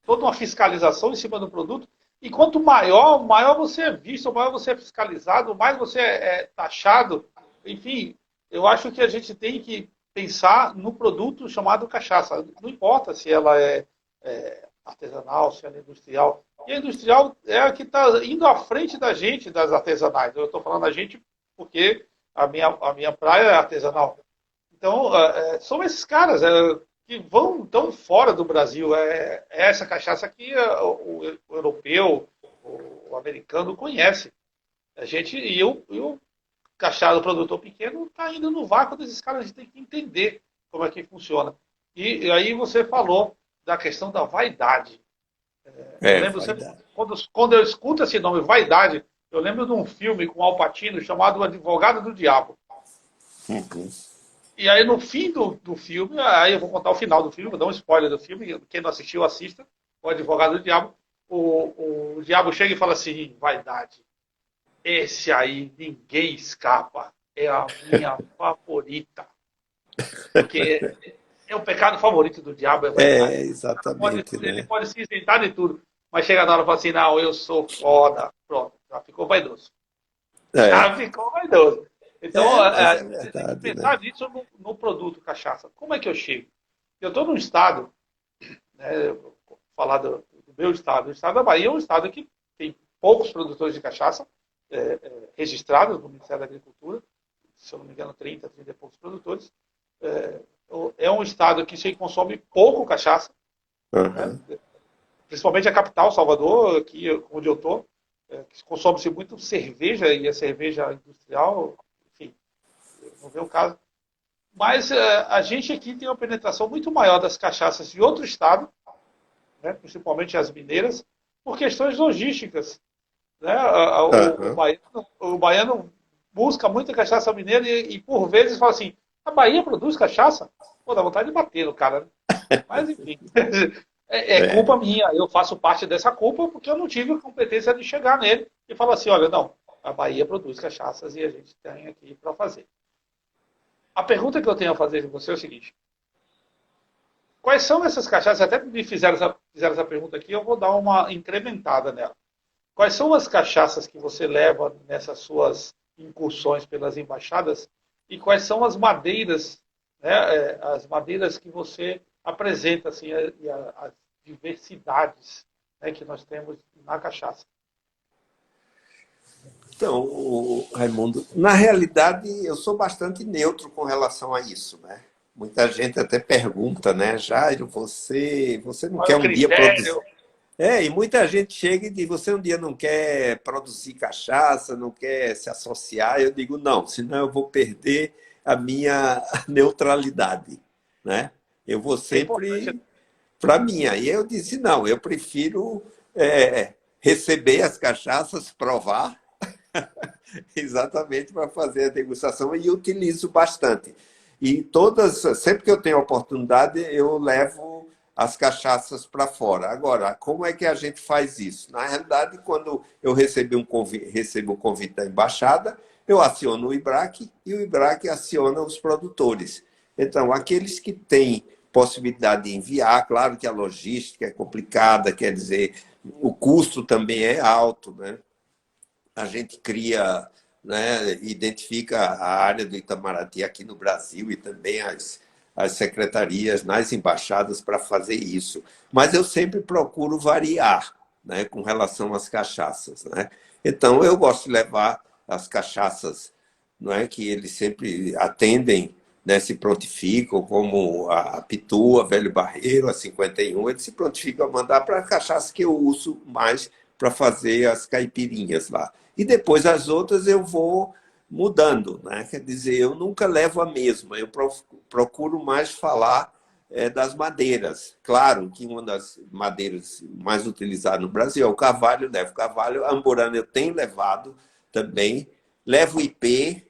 toda uma fiscalização em cima do produto. E quanto maior você é visto, maior você é fiscalizado, mais você é taxado. Enfim, eu acho que a gente tem que pensar no produto chamado cachaça. Não importa se ela é artesanal, se ela é industrial. E a industrial é a que está indo à frente da gente, das artesanais. Eu estou falando a gente porque a minha praia é artesanal. Então, são esses caras que vão tão fora do Brasil. É essa cachaça que o europeu, o americano conhece. E o cachaça, o produtor pequeno, está indo no vácuo desses caras. A gente tem que entender como é que funciona. E aí você falou da questão da vaidade. Eu lembro sempre, quando eu escuto esse nome, vaidade, eu lembro de um filme com Al Pacino chamado O Advogado do Diabo. Uhum. E aí, no fim do filme, aí eu vou contar o final do filme, vou dar um spoiler do filme, quem não assistiu, assista, O Advogado do Diabo. O diabo chega e fala assim, vaidade, esse aí ninguém escapa, é a minha favorita. Porque é o pecado favorito do diabo, é vaidade. Exatamente. Ele pode se isentar de tudo, mas chega na hora e fala assim, não, eu sou foda. Pronto, já ficou vaidoso. Já ficou vaidoso. Então, você tem que pensar nisso no produto cachaça. Como é que eu chego? Eu estou num estado, né, vou falar do meu estado. O estado da Bahia é um estado que tem poucos produtores de cachaça registrados no Ministério da Agricultura. Se eu não me engano, 30 e poucos produtores. É um estado que se consome pouco cachaça. Né? Principalmente a capital, Salvador, aqui onde eu estou. Consome-se muito cerveja e a cerveja industrial... Não vê o caso. Mas a gente aqui tem uma penetração muito maior das cachaças de outro estado, né, principalmente as mineiras, por questões logísticas. Né? O baiano busca muita cachaça mineira e por vezes fala assim, a Bahia produz cachaça? Pô, dá vontade de bater no cara. Né? Mas, enfim, é culpa minha. Eu faço parte dessa culpa porque eu não tive a competência de chegar nele e falar assim, olha, não, a Bahia produz cachaças e a gente tem aqui para fazer. A pergunta que eu tenho a fazer de você é o seguinte. Quais são essas cachaças? Até me fizeram essa pergunta aqui, eu vou dar uma incrementada nela. Quais são as cachaças que você leva nessas suas incursões pelas embaixadas, e quais são as madeiras, né, as madeiras que você apresenta, assim, as diversidades, né, que nós temos na cachaça. Então, Raimundo, na realidade, eu sou bastante neutro com relação a isso, né? Muita gente até pergunta, né, Jairo, você não Qual é quer o um dia produzir? critério? E muita gente chega e diz, você um dia não quer produzir cachaça, não quer se associar? Eu digo, não, senão eu vou perder a minha neutralidade, né? Eu vou É importante. sempre para mim. Aí eu disse, não, eu prefiro receber as cachaças, provar, exatamente para fazer a degustação e utilizo bastante. E sempre que eu tenho oportunidade, eu levo as cachaças para fora. Agora, como é que a gente faz isso? Na realidade, quando eu recebo o convite da embaixada, eu aciono o IBRAC e o IBRAC aciona os produtores. Então, aqueles que têm possibilidade de enviar, claro que a logística é complicada, quer dizer, o custo também é alto, né? A gente cria, né, identifica a área do Itamaraty aqui no Brasil e também as secretarias nas embaixadas para fazer isso. Mas eu sempre procuro variar, né, com relação às cachaças, né? Então, eu gosto de levar as cachaças, não é, que eles sempre atendem, né, se prontificam, como a Pitu, a Velho Barreiro, a 51, eles se prontificam a mandar para a cachaça que eu uso mais para fazer as caipirinhas lá. E depois as outras eu vou mudando, né? Quer dizer, eu nunca levo a mesma, eu procuro mais falar das madeiras. Claro que uma das madeiras mais utilizadas no Brasil é o carvalho, levo carvalho, a amburana eu tenho levado também, levo IP,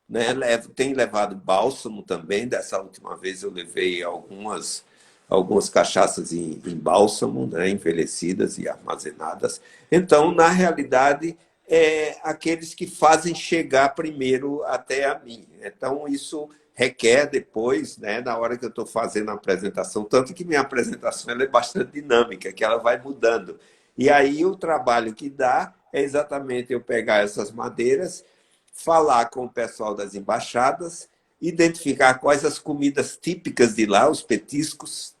né? Tenho levado bálsamo também, dessa última vez eu levei algumas cachaças em bálsamo, né, envelhecidas e armazenadas. Então, na realidade, aqueles que fazem chegar primeiro até a mim. Então, isso requer depois, né, na hora que eu estou fazendo a apresentação, tanto que minha apresentação ela é bastante dinâmica, que ela vai mudando. E aí o trabalho que dá é exatamente eu pegar essas madeiras, falar com o pessoal das embaixadas, identificar quais as comidas típicas de lá, os petiscos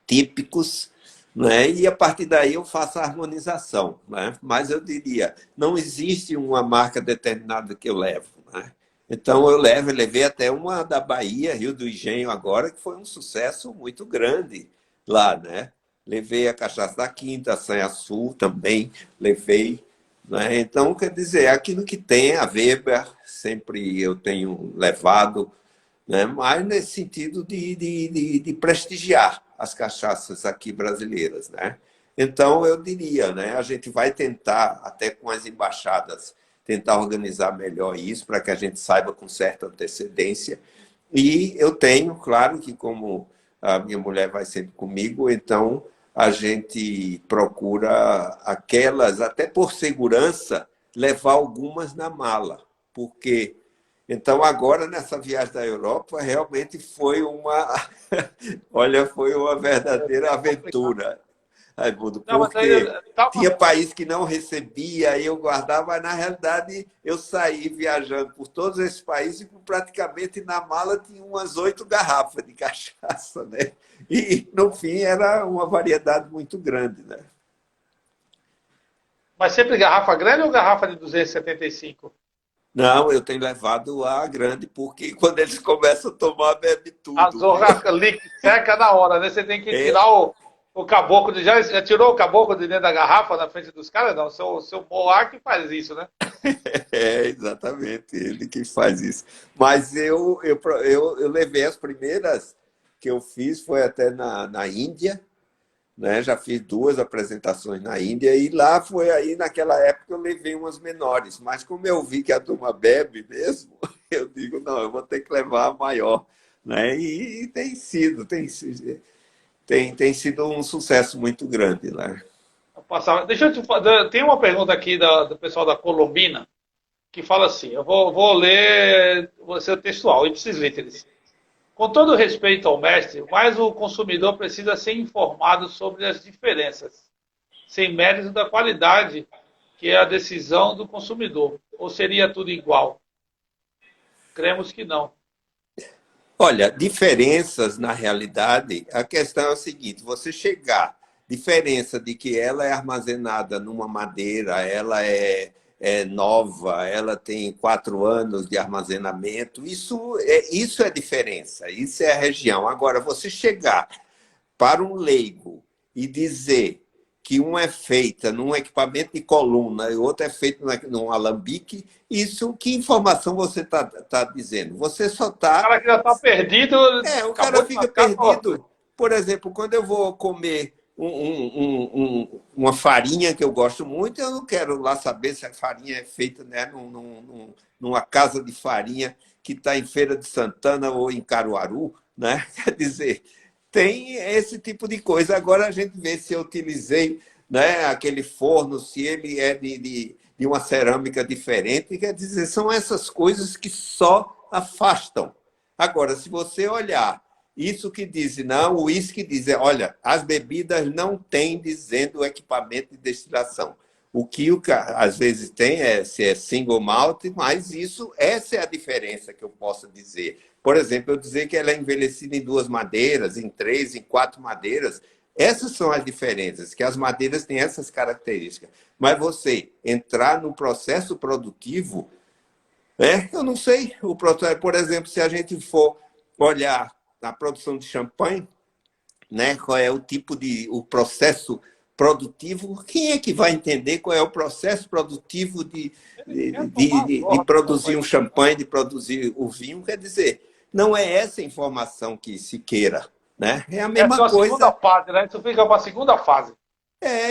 típicos, né? E a partir daí eu faço a harmonização, né? Mas eu diria, não existe uma marca determinada que eu levo, né? Então eu levei até uma da Bahia, Rio do Engenho agora, que foi um sucesso muito grande lá, né? Levei a cachaça da Quinta, a Sanhaçu também, levei, né? Então, quer dizer, aquilo que tem, a Weber, sempre eu tenho levado, né? Mas nesse sentido de prestigiar as cachaças aqui brasileiras, né? Então, eu diria, né? A gente vai tentar, até com as embaixadas, tentar organizar melhor isso, para que a gente saiba com certa antecedência. E eu tenho, claro que como a minha mulher vai sempre comigo, então a gente procura aquelas, até por segurança, levar algumas na mala, porque então, agora, nessa viagem da Europa, realmente foi olha, foi uma verdadeira É complicado. aventura, Raimundo, Não, mas aí porque tá tinha uma... país que não recebia, aí eu guardava, mas na realidade eu saí viajando por todos esses países e praticamente na mala tinha umas 8 garrafas de cachaça, né? E, no fim, era uma variedade muito grande, né? Mas sempre garrafa grande ou garrafa de 275? Não, eu tenho levado a grande, porque quando eles começam a tomar, bebe A tudo, viu? zorra líquida seca na hora, né? Você tem que É, tirar o caboclo de. Já tirou o caboclo de dentro da garrafa na frente dos caras? Não, seu Moá que faz isso, né? exatamente, ele que faz isso. Mas eu levei as primeiras que eu fiz, foi até na Índia, né? Já fiz 2 apresentações na Índia, e lá foi aí, naquela época, eu levei umas menores. Mas como eu vi que a turma bebe mesmo, eu digo, não, eu vou ter que levar a maior. Né? E tem sido um sucesso muito grande lá. Deixa eu te fazer. Tem uma pergunta aqui do pessoal da Colombina que fala assim: eu vou ler, vou ser textual, ipsis literis. Com todo respeito ao mestre, mas o consumidor precisa ser informado sobre as diferenças, sem mérito da qualidade, que é a decisão do consumidor. Ou seria tudo igual? Cremos que não. Olha, diferenças na realidade, a questão é o seguinte: você chegar, diferença de que ela é armazenada numa madeira, ela é nova, ela tem 4 anos de armazenamento, isso é diferença, isso é a região. Agora, você chegar para um leigo e dizer que um é feita num equipamento de coluna e outro é feito num alambique, isso, que informação você está dizendo? Você só O está... cara que já está perdido, O acabou cara de fica lascar todo. perdido. Por exemplo, quando eu vou comer uma farinha que eu gosto muito, eu não quero lá saber se a farinha é feita, né, numa casa de farinha que está em Feira de Santana ou em Caruaru, né? Quer dizer, tem esse tipo de coisa. Agora a gente vê se eu utilizei, né, aquele forno, se ele é de uma cerâmica diferente. Quer dizer, são essas coisas que só afastam. Agora, se você olhar isso que diz, não, o uísque diz, olha, as bebidas não têm dizendo o equipamento de destilação. O que às vezes tem se é single malt, mas essa é a diferença que eu posso dizer. Por exemplo, eu dizer que ela é envelhecida em 2 madeiras, em 3, em 4 madeiras, essas são as diferenças, que as madeiras têm essas características. Mas você entrar no processo produtivo, eu não sei. Por exemplo, se a gente for olhar a produção de champanhe, né, qual é o processo produtivo, quem é que vai entender qual é o processo produtivo de produzir um champanhe, de produzir o vinho? Quer dizer, não é essa informação que se queira, né? É a mesma Essa é a coisa. segunda fase, né? Isso fica para a segunda fase.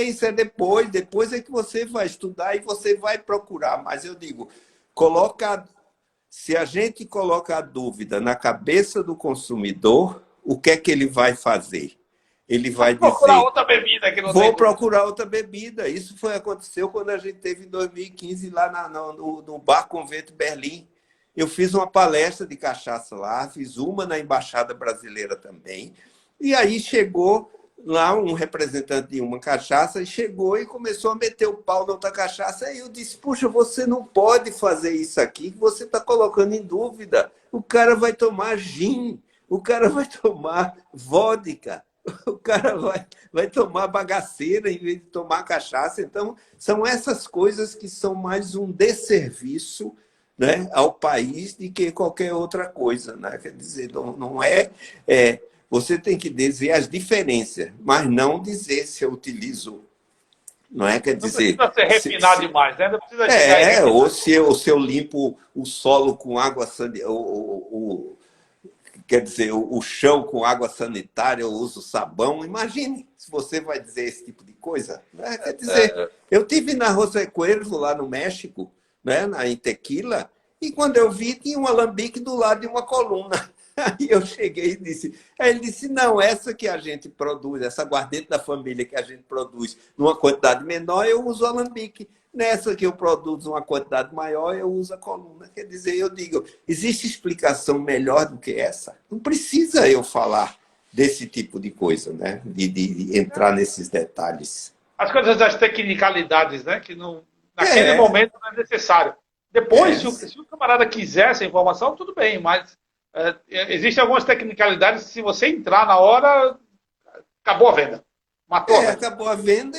Isso é depois é que você vai estudar e você vai procurar. Mas eu digo, se a gente coloca a dúvida na cabeça do consumidor, o que é que ele vai fazer? Ele vai procurar dizer, outra bebida que não vou tem. procurar outra bebida. Isso aconteceu quando a gente teve em 2015 lá no Bar Convento Berlim. Eu fiz uma palestra de cachaça lá, fiz uma na Embaixada Brasileira também. E aí chegou lá um representante de uma cachaça e chegou e começou a meter o pau na outra cachaça. Aí eu disse, puxa, você não pode fazer isso aqui, que você está colocando em dúvida. O cara vai tomar gin, o cara vai tomar vodka, o cara vai tomar bagaceira em vez de tomar cachaça. Então, são essas coisas que são mais um desserviço, né, ao país do que qualquer outra coisa. Né? Quer dizer, não você tem que dizer as diferenças, mas não dizer se eu utilizo. Não é? Quer dizer. Não precisa ser refinado demais, né? Não precisa chegar ou se eu limpo o solo com água quer dizer, o chão com água sanitária, eu uso sabão. Imagine se você vai dizer esse tipo de coisa. Né? Quer dizer, eu tive na José Cuervo, lá no México, né, em Tequila, e quando eu vi, tinha um alambique do lado de uma coluna. Aí eu cheguei e disse... Aí ele disse, não, essa que a gente produz, essa aguardente da família que a gente produz numa quantidade menor, eu uso alambique. Nessa que eu produzo uma quantidade maior, eu uso a coluna. Quer dizer, eu digo, existe explicação melhor do que essa? Não precisa eu falar desse tipo de coisa, né? De entrar nesses detalhes. As coisas das tecnicalidades, né? Que não, naquele momento não é necessário. Depois, se o camarada quiser essa informação, tudo bem, mas existem algumas tecnicalidades que, se você entrar na hora, acabou a venda. Matou a venda. Acabou a venda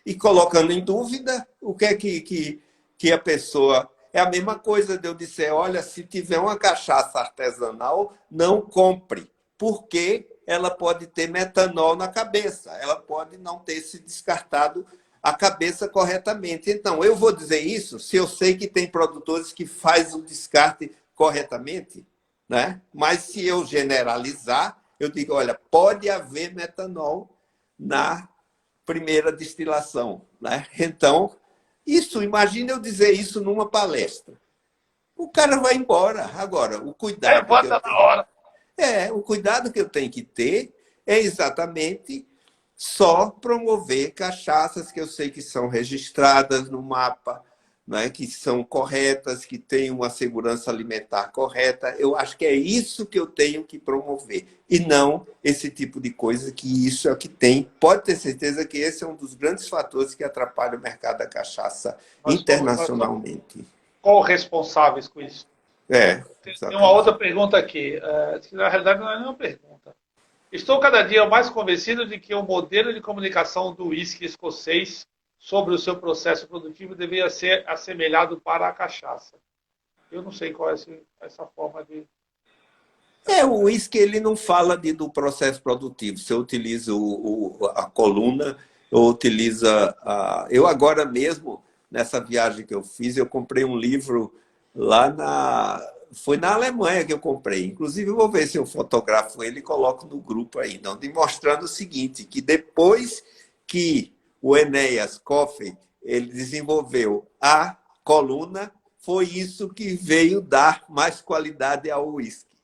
e colocando em dúvida o que é que a pessoa... É a mesma coisa de eu dizer, olha, se tiver uma cachaça artesanal, não compre, porque ela pode ter metanol na cabeça, ela pode não ter se descartado a cabeça corretamente. Então, eu vou dizer isso se eu sei que tem produtores que fazem o descarte corretamente, né? Mas se eu generalizar, eu digo, olha, pode haver metanol na primeira destilação, né? Então, imagina eu dizer isso numa palestra. O cara vai embora. Agora, o cuidado o cuidado que eu tenho que ter é exatamente só promover cachaças que eu sei que são registradas no mapa, né, que são corretas, que têm uma segurança alimentar correta. Eu acho que é isso que eu tenho que promover, e não esse tipo de coisa, que isso é o que tem. Pode ter certeza que esse é um dos grandes fatores que atrapalha o mercado da cachaça internacionalmente. corresponsáveis com isso. Tem uma Exatamente. outra pergunta aqui, que na realidade não é nenhuma pergunta. Estou cada dia mais convencido de que o modelo de comunicação do uísque escocês sobre o seu processo produtivo deveria ser assemelhado para a cachaça. Eu não sei qual é essa forma de... O uísque ele não fala do processo produtivo. Você utiliza a coluna, ou utiliza Eu agora mesmo, nessa viagem que eu fiz, eu comprei um livro lá Foi na Alemanha que eu comprei. Inclusive, eu vou ver se eu fotografo ele e coloco no grupo aí, não, demonstrando o seguinte, que depois que o Enéas Coffey ele desenvolveu a coluna, foi isso que veio dar mais qualidade ao uísque.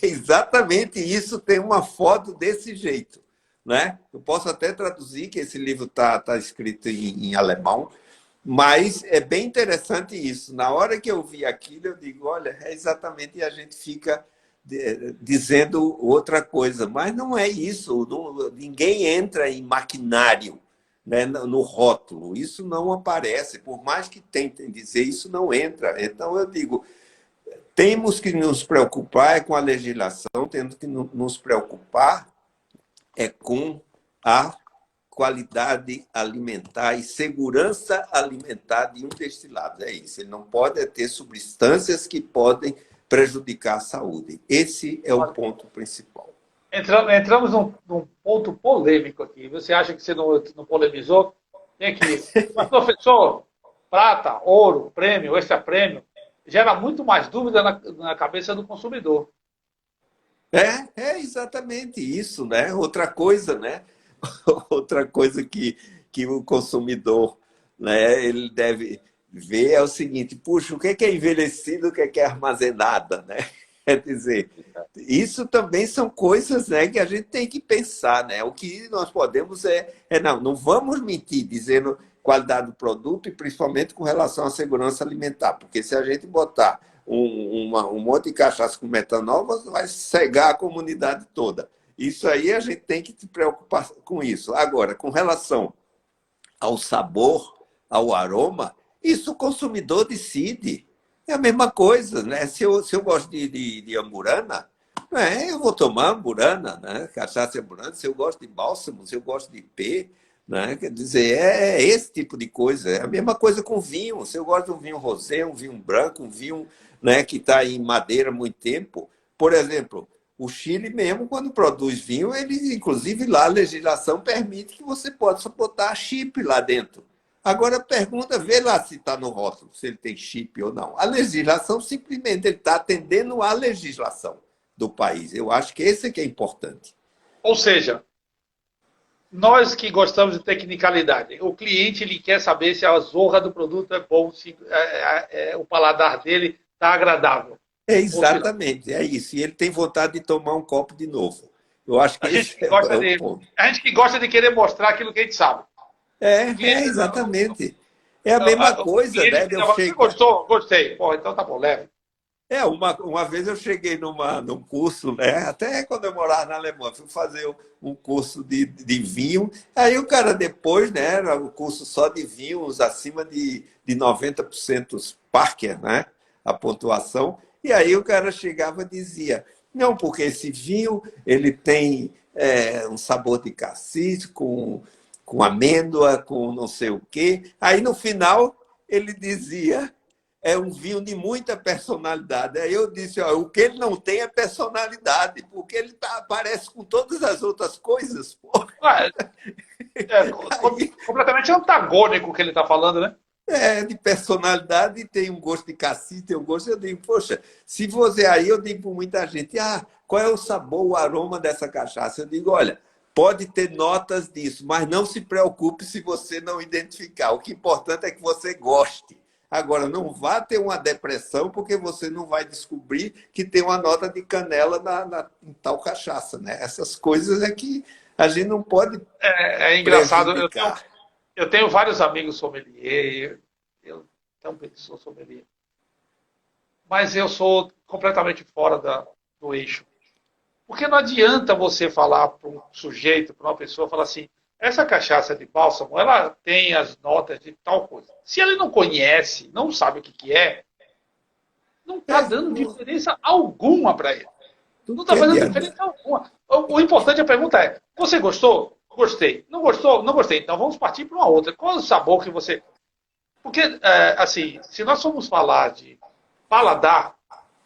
Exatamente isso, tem uma foto desse jeito. Né? Eu posso até traduzir, que esse livro está escrito em alemão, mas é bem interessante isso. Na hora que eu vi aquilo, eu digo, olha, é exatamente, e a gente fica dizendo outra coisa, mas não é isso, ninguém entra em maquinário, né, no rótulo, isso não aparece, por mais que tentem dizer, isso não entra. Então eu digo, temos que nos preocupar com a legislação, temos que nos preocupar com a qualidade alimentar e segurança alimentar de um destilado. É isso. Ele não pode ter substâncias que podem prejudicar a saúde. Esse é o ponto principal. Entramos num ponto polêmico aqui. Você acha que você não polemizou? Tem aqui. Mas, professor, prata, ouro, prêmio, extra prêmio, gera muito mais dúvida na cabeça do consumidor. É exatamente isso, né? Outra coisa, né? Outra coisa que o consumidor, né, ele deve ver é o seguinte, puxa, o que é envelhecido, o que é armazenada, né? Quer dizer, isso também são coisas, né, que a gente tem que pensar, né? O que nós podemos não vamos mentir dizendo qualidade do produto e principalmente com relação à segurança alimentar, porque se a gente botar um monte de cachaça com metanol, vai cegar a comunidade toda. Isso aí a gente tem que se preocupar com isso. Agora, com relação ao sabor, ao aroma, isso o consumidor decide. É a mesma coisa, né? Se eu gosto de amburana, né, eu vou tomar amburana, né? Cachaça amburana. Se eu gosto de bálsamo, se eu gosto de ipê, né? Quer dizer, é esse tipo de coisa. É a mesma coisa com vinho. Se eu gosto de um vinho rosé, um vinho branco, um vinho, né, que está em madeira há muito tempo. Por exemplo, o Chile mesmo, quando produz vinho, ele, inclusive lá a legislação permite que você possa botar chip lá dentro. Agora pergunta, vê lá se está no rótulo, se ele tem chip ou não. A legislação simplesmente ele está atendendo à legislação do país. Eu acho que esse é que é importante. Ou seja, nós que gostamos de tecnicalidade, o cliente ele quer saber se a zorra do produto é bom, se o paladar dele está agradável. Exatamente, é isso. E ele tem vontade de tomar um copo de novo. Eu acho que esse é o ponto. A gente que gosta de querer mostrar aquilo que a gente sabe. Exatamente. É a mesma coisa, né? Você gostou? Gostei. Pô, então tá bom, leve. Uma vez eu cheguei num curso, né? Até quando eu morava na Alemanha, fui fazer um curso de vinho. Aí o cara depois, né? Era um curso só de vinhos acima de 90% Parker, né? A pontuação. E aí o cara chegava e dizia, não, porque esse vinho ele tem um sabor de cassis com amêndoa, com não sei o quê. Aí no final ele dizia, é um vinho de muita personalidade. Aí eu disse, o que ele não tem é personalidade, porque ele aparece com todas as outras coisas. Completamente antagônico o que ele está falando, né? De personalidade, tem um gosto de cassis, tem um gosto. Eu digo, poxa, se você aí, eu digo para muita gente, qual é o sabor, o aroma dessa cachaça? Eu digo, olha, pode ter notas disso, mas não se preocupe se você não identificar. O que é importante é que você goste. Agora, não vá ter uma depressão porque você não vai descobrir que tem uma nota de canela em tal cachaça, né? Essas coisas é que a gente não pode. É engraçado. Eu tenho vários amigos sommelier. Eu também sou sommelier. Mas eu sou completamente fora do eixo. Porque não adianta você falar para um sujeito, para uma pessoa, falar assim, essa cachaça de bálsamo, ela tem as notas de tal coisa. Se ele não conhece, não sabe o que, que é, não está dando diferença alguma para ele. Não está fazendo diferença alguma. O importante, a pergunta é, você gostou? Gostei. Não gostou? Não gostei. Então vamos partir para uma outra. Qual é o sabor que você... Porque, assim, se nós formos falar de paladar,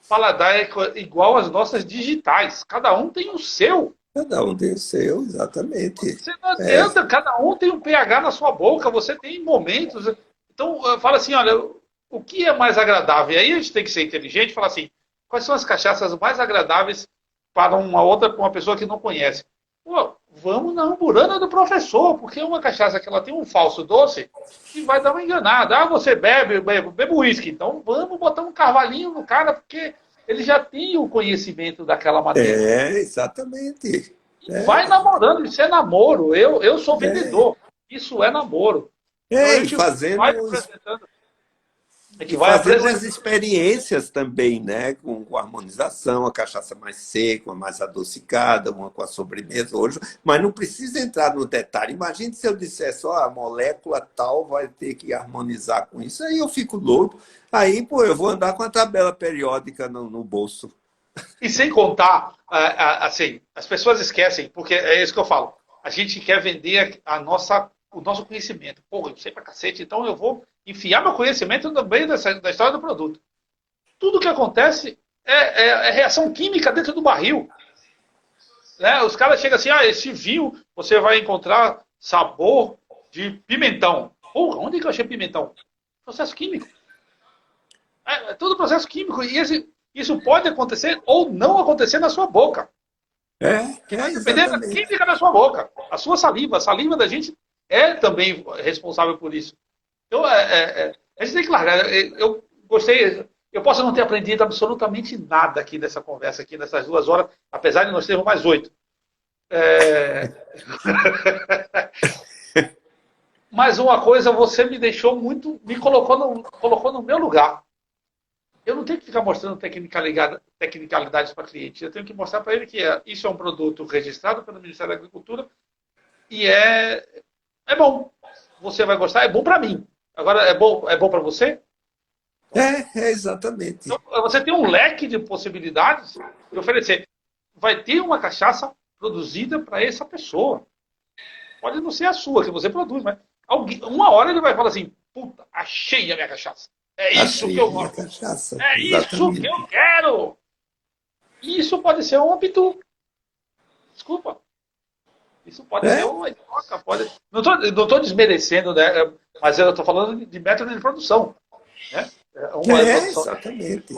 paladar é igual às nossas digitais. Cada um tem o seu. Cada um tem o seu, exatamente. Você não adianta, cada um tem um pH na sua boca, você tem momentos. Então, fala assim, olha, o que é mais agradável? E aí a gente tem que ser inteligente e falar assim, quais são as cachaças mais agradáveis para uma pessoa que não conhece? Pô, vamos na Amburana do Professor, porque é uma cachaça que ela tem um falso doce e vai dar uma enganada. Ah, você bebe uísque, então vamos botar um carvalhinho no cara, porque ele já tem o conhecimento daquela matéria. Exatamente. Vai namorando, isso é namoro. Eu sou vendedor, isso é namoro. Então, a gente fazendo vai apresentando. A gente vai fazendo as apresentando. experiências também, né? Com a harmonização, a cachaça mais seca, uma mais adocicada, uma com a sobremesa hoje, mas não precisa entrar no detalhe. Imagine se eu dissesse, a molécula tal vai ter que harmonizar com isso, aí eu fico louco. Aí, pô, eu vou andar com a tabela periódica no bolso. E sem contar, assim, as pessoas esquecem, porque é isso que eu falo. A gente quer vender o nosso conhecimento. Pô, eu sei pra cacete, então eu vou enfiar meu conhecimento no meio da história do produto. Tudo que acontece é reação química dentro do barril. Né? Os caras chegam assim, esse vinho você vai encontrar sabor de pimentão. Porra, onde que eu achei pimentão? Processo químico. É tudo processo químico. E isso pode acontecer ou não acontecer na sua boca. Dependendo da química da sua boca. A sua saliva. A saliva da gente é também responsável por isso. Então, a gente tem que largar. Eu gostei. Eu posso não ter aprendido absolutamente nada aqui nessa conversa, aqui nessas 2 horas, apesar de nós termos mais 8. Mas uma coisa, você me deixou muito, me colocou no meu lugar. Eu não tenho que ficar mostrando tecnicalidades para cliente. Eu tenho que mostrar para ele que isso é um produto registrado pelo Ministério da Agricultura e é bom. Você vai gostar, é bom para mim. Agora, é bom para você? Exatamente. Então, você tem um leque de possibilidades de oferecer. Vai ter uma cachaça produzida para essa pessoa. Pode não ser a sua, que você produz, mas uma hora ele vai falar assim, puta, achei a minha cachaça. É isso que eu gosto. É isso que eu quero. Isso pode ser um pitu. Desculpa. Isso pode ser uma troca. Não estou desmerecendo, né? Mas eu estou falando de método de produção. Né? Exatamente.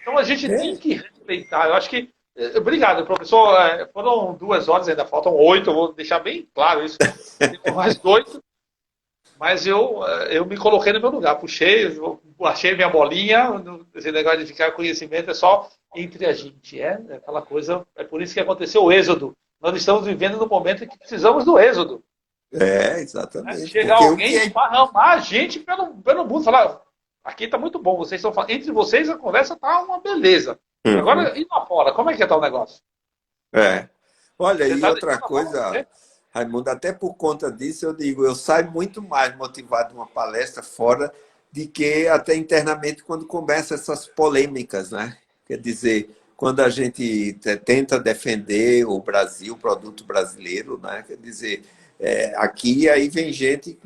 Então a gente tem que respeitar. Eu acho que. Obrigado, professor. Foram 2 horas, ainda faltam 8. Eu vou deixar bem claro isso. Tem mais 8. Mas eu me coloquei no meu lugar. Puxei, achei minha bolinha. Esse negócio de ficar conhecimento é só entre a gente. É aquela coisa. É por isso que aconteceu o êxodo. Nós estamos vivendo no momento em que precisamos do êxodo. Exatamente. Chegar alguém e esparramar a gente pelo mundo. Falar, aqui está muito bom. Vocês estão falando. Entre vocês a conversa está uma beleza. Agora, e lá fora? Como é que está o negócio? Olha, e outra coisa, Raimundo, até por conta disso eu digo, eu saio muito mais motivado de uma palestra fora do que até internamente quando começam essas polêmicas, né? Quer dizer, quando a gente tenta defender o Brasil, o produto brasileiro, né? Quer dizer, aqui aí vem gente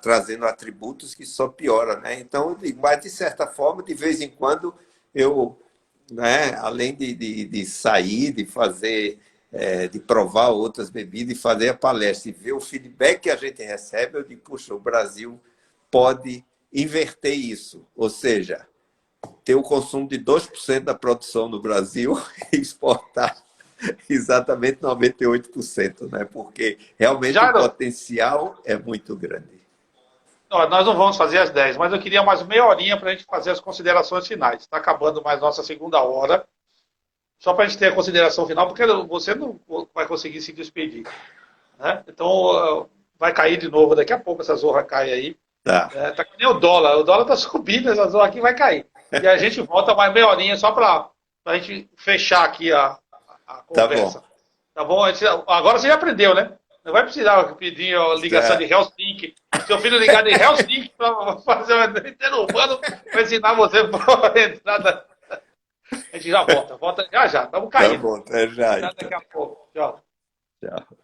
trazendo atributos que só piora, né? Então, eu digo, mas de certa forma, de vez em quando, eu, né, além de sair, de fazer, de provar outras bebidas e fazer a palestra e ver o feedback que a gente recebe, eu digo, puxa, o Brasil pode inverter isso, ou seja, ter o consumo de 2% da produção no Brasil e exportar exatamente 98%, né? Porque realmente o potencial é muito grande. Nós não vamos fazer às 10, mas eu queria mais meia horinha para a gente fazer as considerações finais. Está acabando mais nossa 2ª hora. Só para a gente ter a consideração final, porque você não vai conseguir se despedir. Né? Então, vai cair de novo. Daqui a pouco essa zorra cai aí. Tá que nem o dólar. O dólar está subindo, essa zorra aqui vai cair. E a gente volta mais meia horinha só para a gente fechar aqui a conversa. Tá bom? Agora você já aprendeu, né? Não vai precisar pedir a ligação de Helsinki. Seu filho ligar de Helsinki para fazer uma interurbano para ensinar você a entrada. A gente já volta já. Estamos Tá caindo. bom, até já. Até daqui a pouco. Tchau. Tchau.